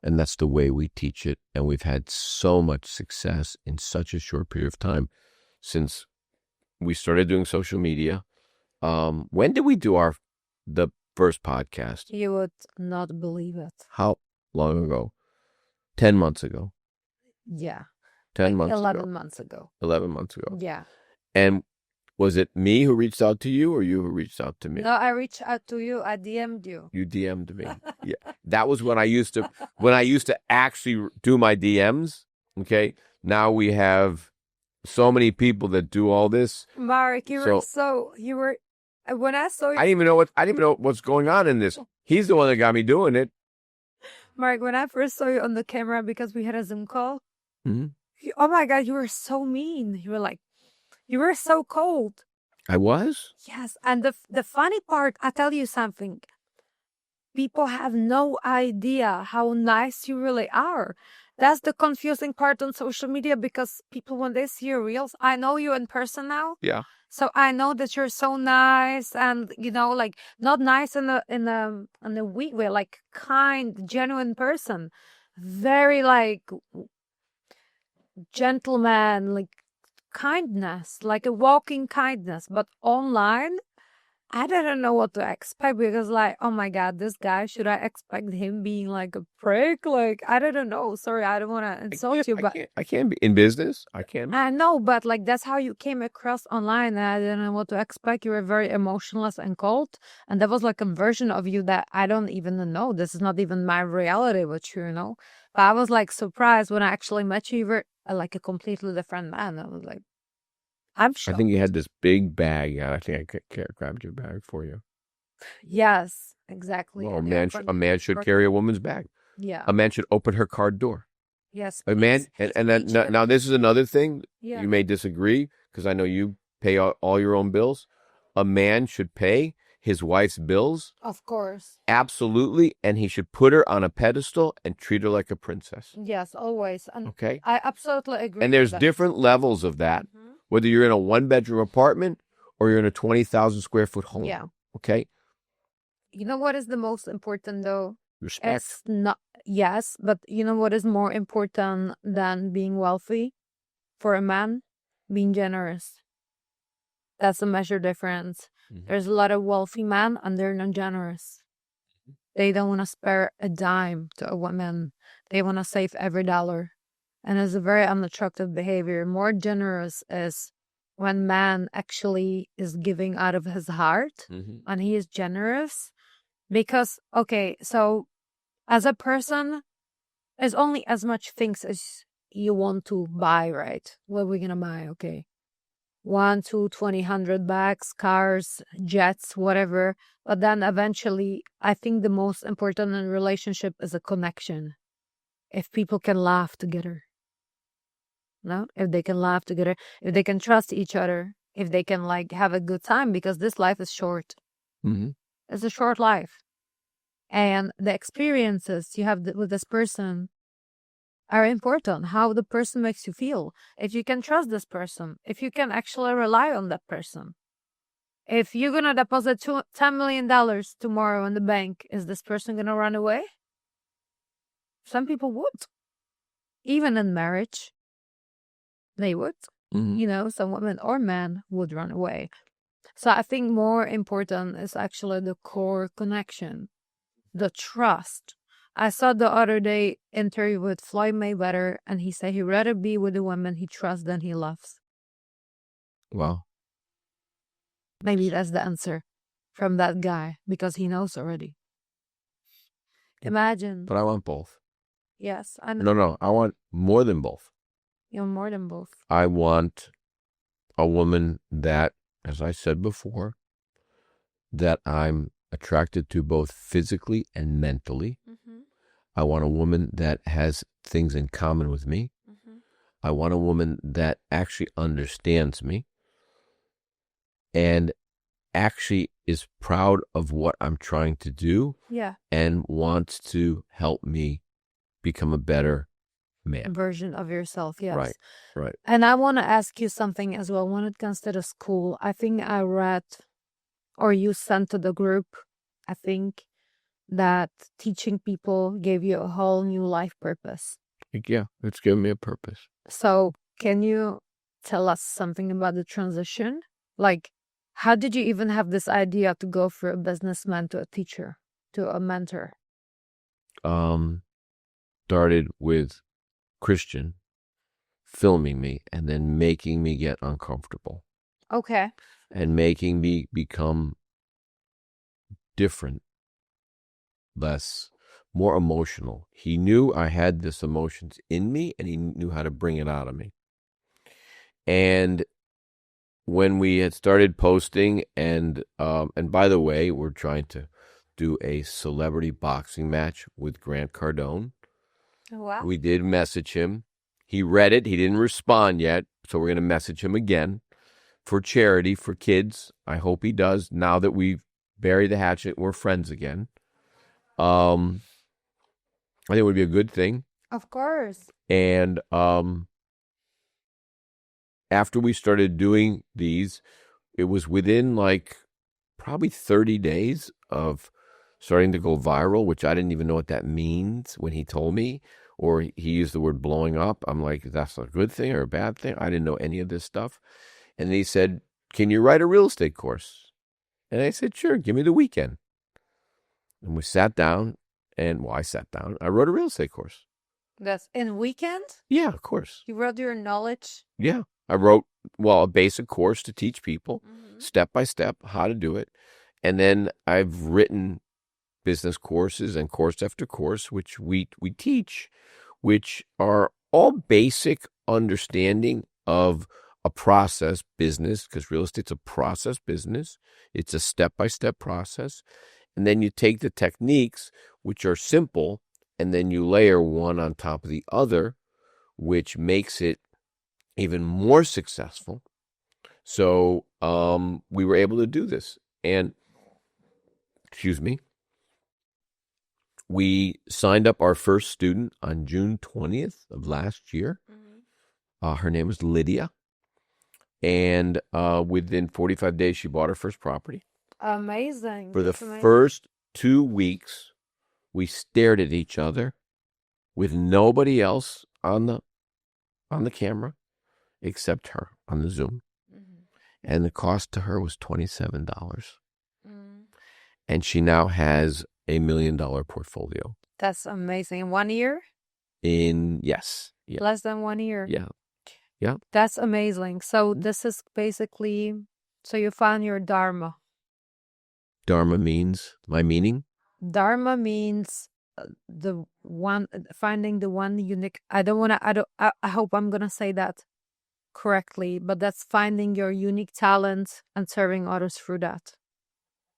And that's the way we teach it. And we've had so much success in such a short period of time since we started doing social media. When did we do the first podcast?
You would not believe it.
How long ago? 10 months ago.
Yeah.
10 months
11
ago.
months ago.
11 months ago.
Yeah.
And was it me who reached out to you or you who reached out to me?
No, I reached out to you. I DM'd you.
You DM'd me. Yeah. That was when I used to actually do my DMs. Okay. Now we have so many people that do all this.
Mark, when I saw you.
I didn't even know what's going on in this. He's the one that got me doing it.
Mark, when I first saw you on the camera because we had a Zoom call,
Mm-hmm.
oh my God, you were so mean. You were so cold.
I was?
Yes. And the funny part, I tell you something. People have no idea how nice you really are. That's the confusing part on social media because people, when they see your reels, I know you in person now.
Yeah.
So I know that you're so nice and, like not nice in a weak way, like kind, genuine person. Very like gentleman, like kindness, like a walking kindness. But online, I didn't know what to expect because oh my God, this guy, should I expect him being like a prick? Like, I don't know. Sorry, I don't want to insult you, but
I can't be in business. I can't be.
I know, but like that's how you came across online. And I didn't know what to expect. You were very emotionless and cold. And that was like a version of you that I don't even know. This is not even my reality with you, But I was like surprised when I actually met you. You were like a completely different man. I was like, I'm shocked.
I think you had this big bag. I think I grabbed your bag for you.
Yes, exactly.
Well, a man should carry a woman's bag.
Yeah.
A man should open her car door.
Yes.
A man, and then now this is another thing.
Yeah.
You may disagree because I know you pay all your own bills. A man should pay his wife's bills.
Of course.
Absolutely. And he should put her on a pedestal and treat her like a princess.
Yes, always. And
okay.
I absolutely agree.
And there's different levels of that, whether you're in a 1-bedroom apartment or you're in a 20,000 square foot home.
Yeah.
Okay.
You know what is the most important though?
Respect.
It's not, yes, but you know what is more important than being wealthy for a man? Being generous. That's a major difference. There's a lot of wealthy men and they're not generous. They don't want to spare a dime to a woman. They want to save every dollar. And it's a very unattractive behavior. More generous is when man actually is giving out of his heart and he is generous. Because, okay, so as a person, there's only as much things as you want to buy, right? What are we going to buy? Okay. 1, 2, 20, 100 bags, cars, jets, whatever. But then eventually, I think the most important in a relationship is a connection. If people can laugh together. No? If they can laugh together, if they can trust each other, if they can like have a good time, because this life is short. It's a short life. And the experiences you have with this person are important. How the person makes you feel. If you can trust this person. If you can actually rely on that person. If you're going to deposit $10 million tomorrow in the bank, is this person going to run away? Some people would. Even in marriage, they would. Some women or men would run away. So I think more important is actually the core connection. The trust. I saw the other day interview with Floyd Mayweather, and he said he'd rather be with a woman he trusts than he loves.
Wow.
Maybe that's the answer from that guy, because he knows already. Imagine.
But I want both.
Yes, I know.
No, I want more than both.
You want more than both.
I want a woman that, as I said before, that I'm attracted to both physically and mentally.
Mm-hmm.
I want a woman that has things in common with me.
Mm-hmm.
I want a woman that actually understands me and actually is proud of what I'm trying to do
Yeah.
and wants to help me become a better man.
Version of yourself, yes.
Right.
And I want to ask you something as well. When it comes to the school, I think I read, or you sent to the group, I think, that teaching people gave you a whole new life purpose.
Yeah, it's given me a purpose.
So can you tell us something about the transition? Like, how did you even have this idea to go from a businessman to a teacher, to a mentor?
Started with Christian filming me and then making me get uncomfortable.
Okay.
And making me become different, more emotional. He knew I had this emotions in me and he knew how to bring it out of me. And when we had started posting and by the way, we're trying to do a celebrity boxing match with Grant Cardone.
Wow.
We did message him. He read it. He didn't respond yet. So we're going to message him again for charity for kids. I hope he does. Now that we've buried the hatchet, we're friends again. I think it would be a good thing.
Of course.
And after we started doing these, it was within like probably 30 days of starting to go viral, which I didn't even know what that means when he told me, or he used the word blowing up. I'm like, that's a good thing or a bad thing? I didn't know any of this stuff. And then he said, can you write a real estate course? And I said, sure, give me the weekend. And we sat down and, I sat down. I wrote a real estate course.
That's in weekend?
Yeah, of course.
You wrote your knowledge?
Yeah. I wrote, a basic course to teach people step by step how to do it. And then I've written business courses and course after course, which we teach, which are all basic understanding of a process business, because real estate's a process business. It's a step-by-step process. And then you take the techniques, which are simple, and then you layer one on top of the other, which makes it even more successful. So we were able to do this. And, we signed up our first student on June 20th of last year. Her name was Lydia. And within 45 days, she bought her first property.
Amazing.
For the first 2 weeks, we stared at each other with nobody else on the camera except her on the Zoom. And the cost to her was $27. And she now has $1 million portfolio.
That's amazing. In 1 year?
Yes. Yeah.
Less than 1 year.
Yeah. Yeah.
That's amazing. So this is basically, so you found your Dharma.
Dharma means my meaning?
Dharma means finding the one unique. I hope I'm going to say that correctly, but that's finding your unique talent and serving others through that.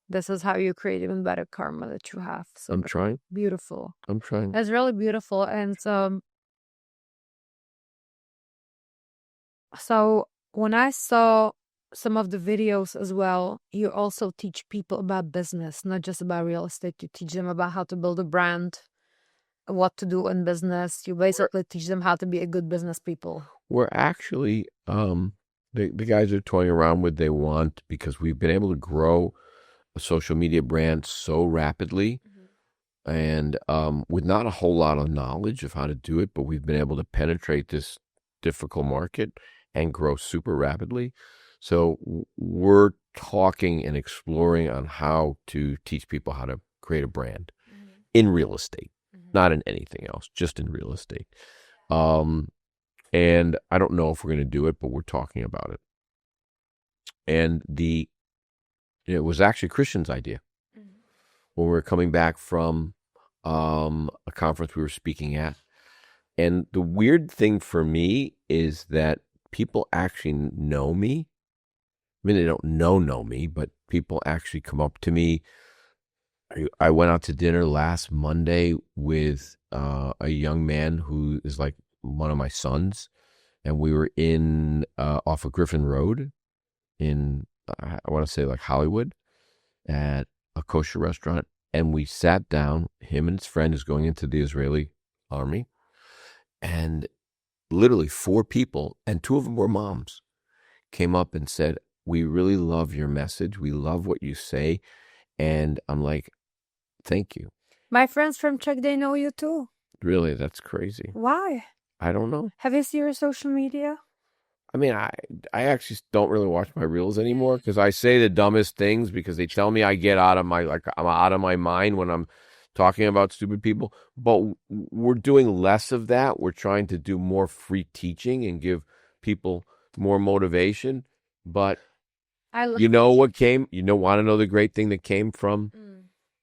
This is how you create even better karma that you have. So
I'm trying.
Beautiful.
I'm trying.
It's really beautiful. And so when I saw some of the videos as well, you also teach people about business, not just about real estate. You teach them about how to build a brand, what to do in business. You basically teach them how to be a good business people.
We're actually, the guys are toying around with they want, because we've been able to grow a social media brand so rapidly and with not a whole lot of knowledge of how to do it, but we've been able to penetrate this difficult market and grow super rapidly. So we're talking and exploring on how to teach people how to create a brand in real estate, not in anything else, just in real estate. And I don't know if we're going to do it, but we're talking about it. And it was actually Christian's idea. When we were coming back from a conference we were speaking at. And the weird thing for me is that people actually know me. I mean, they don't know me, but people actually come up to me I went out to dinner last Monday with a young man who is like one of my sons, and we were in off of Griffin Road in I want to say like Hollywood at a kosher restaurant, and we sat down. Him and his friend is going into the Israeli army, and literally 4 people, and 2 of them were moms, came up and said, "We really love your message. We love what you say." And I'm like, "Thank you."
My friends from Czech, they know you too.
Really, that's crazy.
Why?
I don't know.
Have you seen your social media?
I mean, I actually don't really watch my reels anymore because I say the dumbest things because they tell me I get out of my I'm out of my mind when I'm talking about stupid people. But we're doing less of that. We're trying to do more free teaching and give people more motivation. But you know what came? Want to know the great thing that came from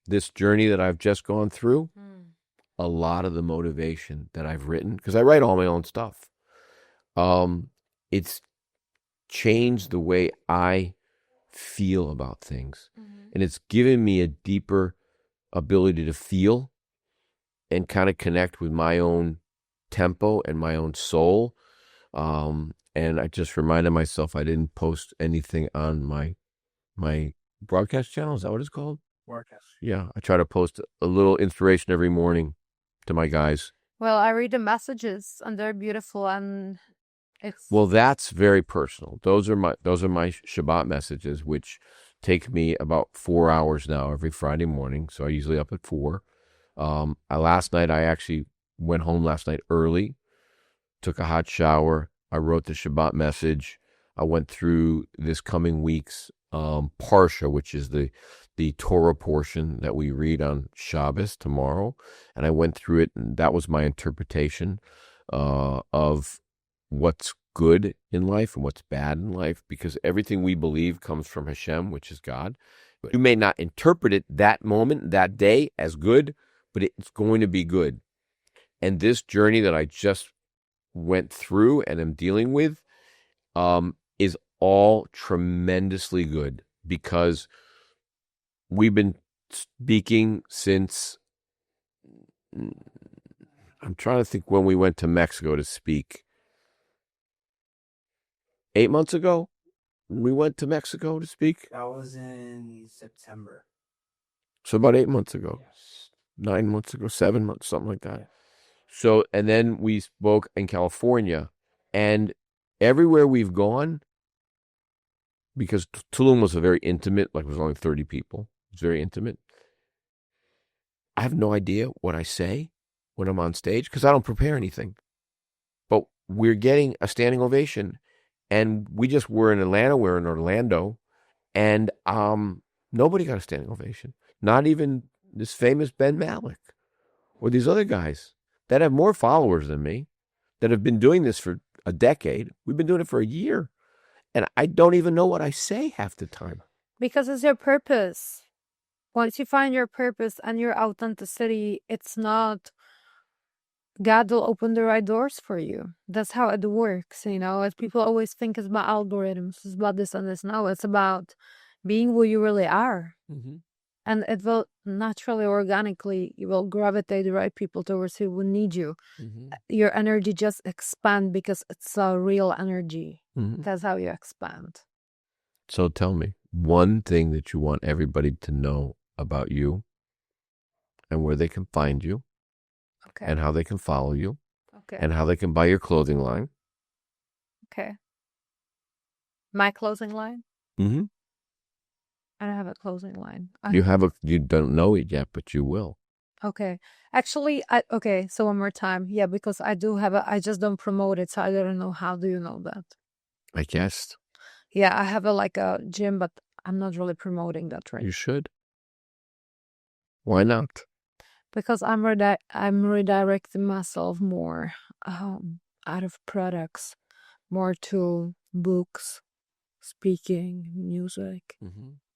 this journey that I've just gone through? A lot of the motivation that I've written, because I write all my own stuff. It's changed the way I feel about things. And it's given me a deeper ability to feel and kind of connect with my own tempo and my own soul. And I just reminded myself I didn't post anything on my broadcast channel. Is that what it's called?
Broadcast.
Yeah. I try to post a little inspiration every morning to my guys.
Well, I read the messages and they're beautiful, and it's
Well, that's very personal. Those are my Shabbat messages, which take me about 4 hours now every Friday morning. So I usually up at 4. Last night I actually went home last night early, took a hot shower. I wrote the Shabbat message. I went through this coming week's Parsha, which is the Torah portion that we read on Shabbos tomorrow, and I went through it, and that was my interpretation of what's good in life and what's bad in life, because everything we believe comes from Hashem, which is God. You may not interpret it that moment, that day, as good, but it's going to be good. And this journey that I just went through and am dealing with is all tremendously good, because we've been speaking since, I'm trying to think when we went to Mexico to speak. 8 months ago, we went to Mexico to speak.
That was in September.
So about 8 months ago,
Yes.
9 months ago, 7 months, something like that.
Yeah.
So, and then we spoke in California, and everywhere we've gone, because Tulum was a very intimate, like it was only 30 people. It's very intimate. I have no idea what I say when I'm on stage because I don't prepare anything. But we're getting a standing ovation. And we just were in Atlanta, we're in Orlando, and nobody got a standing ovation. Not even this famous Ben Malik or these other guys that have more followers than me, that have been doing this for a decade. We've been doing it for a year. And I don't even know what I say half the time.
because it's your purpose. Once you find your purpose and your authenticity, it's not God will open the right doors for you. That's how it works, as people always think it's about algorithms, it's about this and this. No, it's about being who you really are. And it will naturally, organically, you will gravitate the right people towards you who need you. Your energy just expand because it's a real energy. That's how you expand.
So tell me, one thing that you want everybody to know about you and where they can find you.
Okay.
And how they can follow you.
Okay.
And how they can buy your clothing line.
Okay. My clothing line?
Mm-hmm.
I don't have a clothing line.
You don't know it yet, but you will.
Okay. Actually, okay, so one more time. Yeah, because I do have I just don't promote it, so I don't know. How do you know that?
I guessed.
Yeah, I have a gym, but I'm not really promoting that right.
You should. Why not?
Because I'm redirecting myself more out of products, more to books, speaking, music,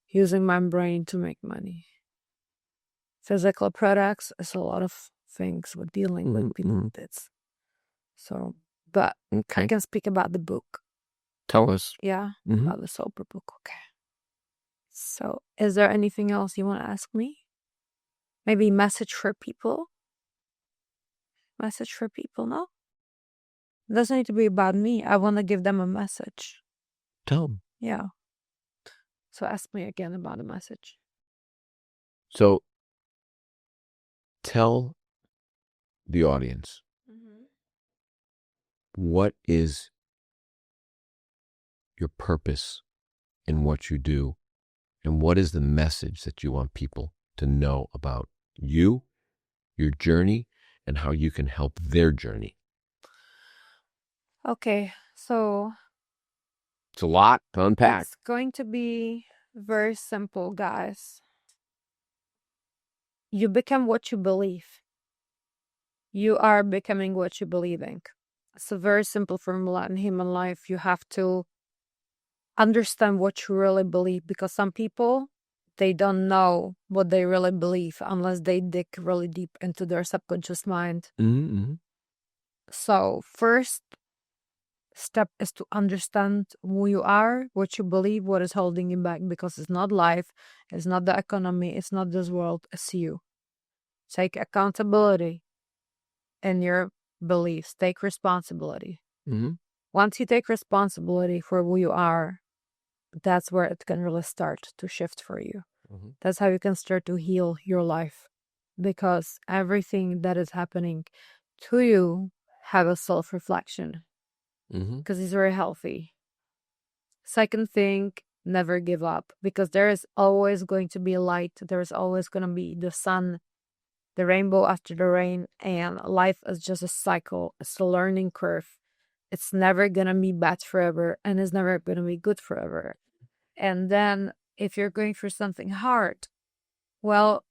using my brain to make money. Physical products is a lot of things we're dealing with people with this. So, but I can speak about the book.
Tell us.
Yeah, about the Sober book. Okay. So, is there anything else you want to ask me? maybe message for people. Message for people, no? It doesn't need to be about me. I want to give them a message.
Tell them.
Yeah. So ask me again about a message.
So tell the audience, what is your purpose in what you do, and what is the message that you want people to know about you, your journey, and how you can help their journey?
Okay, so
It's a lot to unpack.
it's going to be very simple, guys. You become what you believe. You are becoming what you believe in. It's a very simple formula in human life. You have to understand what you really believe, because some people, they don't know what they really believe unless they dig really deep into their subconscious mind.
Mm-hmm.
So first step is to understand who you are, what you believe, what is holding you back, because it's not life, it's not the economy, it's not this world, it's you. Take accountability in your beliefs. Take responsibility.
Mm-hmm.
Once you take responsibility for who you are, that's where it can really start to shift for you.
Mm-hmm.
That's how you can start to heal your life, because everything that is happening to you have a self-reflection,
Mm-hmm.
because it's very healthy. Second thing, never give up, because there is always going to be light. There is always going to be the sun, the rainbow after the rain, and life is just a cycle. It's a learning curve. It's never going to be bad forever, and it's never going to be good forever. And then if you're going through something hard, well,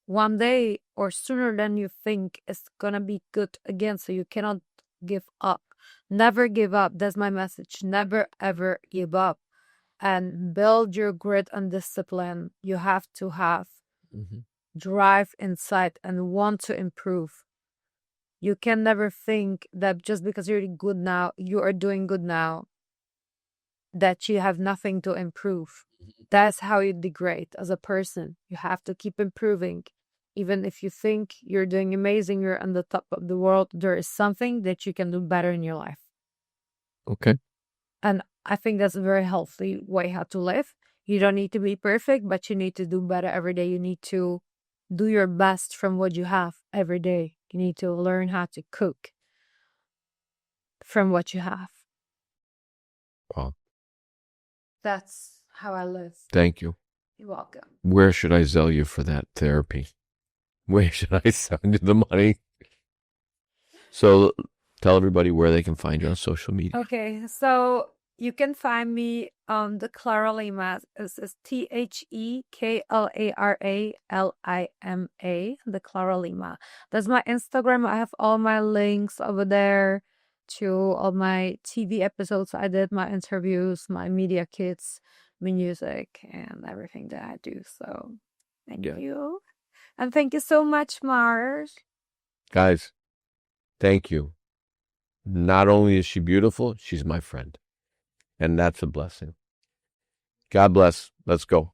one day or sooner than you think, it's going to be good again. So you cannot give up. Never give up. That's my message. Never, ever give up. And build your grit and discipline. You have to have
Mm-hmm.
drive inside and want to improve. You can never think that just because you're good now, you are doing good now, that you have nothing to improve. That's how you degrade as a person. You have to keep improving. Even if you think you're doing amazing, you're on the top of the world, there is something that you can do better in your life.
Okay.
And I think that's a very healthy way how to live. You don't need to be perfect, but you need to do better every day. You need to do your best from what you have every day. You need to learn how to cook from what you have.
Wow.
That's how I live.
Thank you.
You're welcome.
Where should I sell you for that therapy? Where should I send you the money? So tell everybody where they can find you on social media.
Okay, so you can find me on the Clara Lima. It's TheKlaralima, the Clara Lima. That's my Instagram. I have all my links over there to all my TV episodes I did, my interviews, my media kits, my music, and everything that I do. So thank you. And thank you so much, Mars.
Guys, thank you. Not only is she beautiful, she's my friend. And that's a blessing. God bless. Let's go.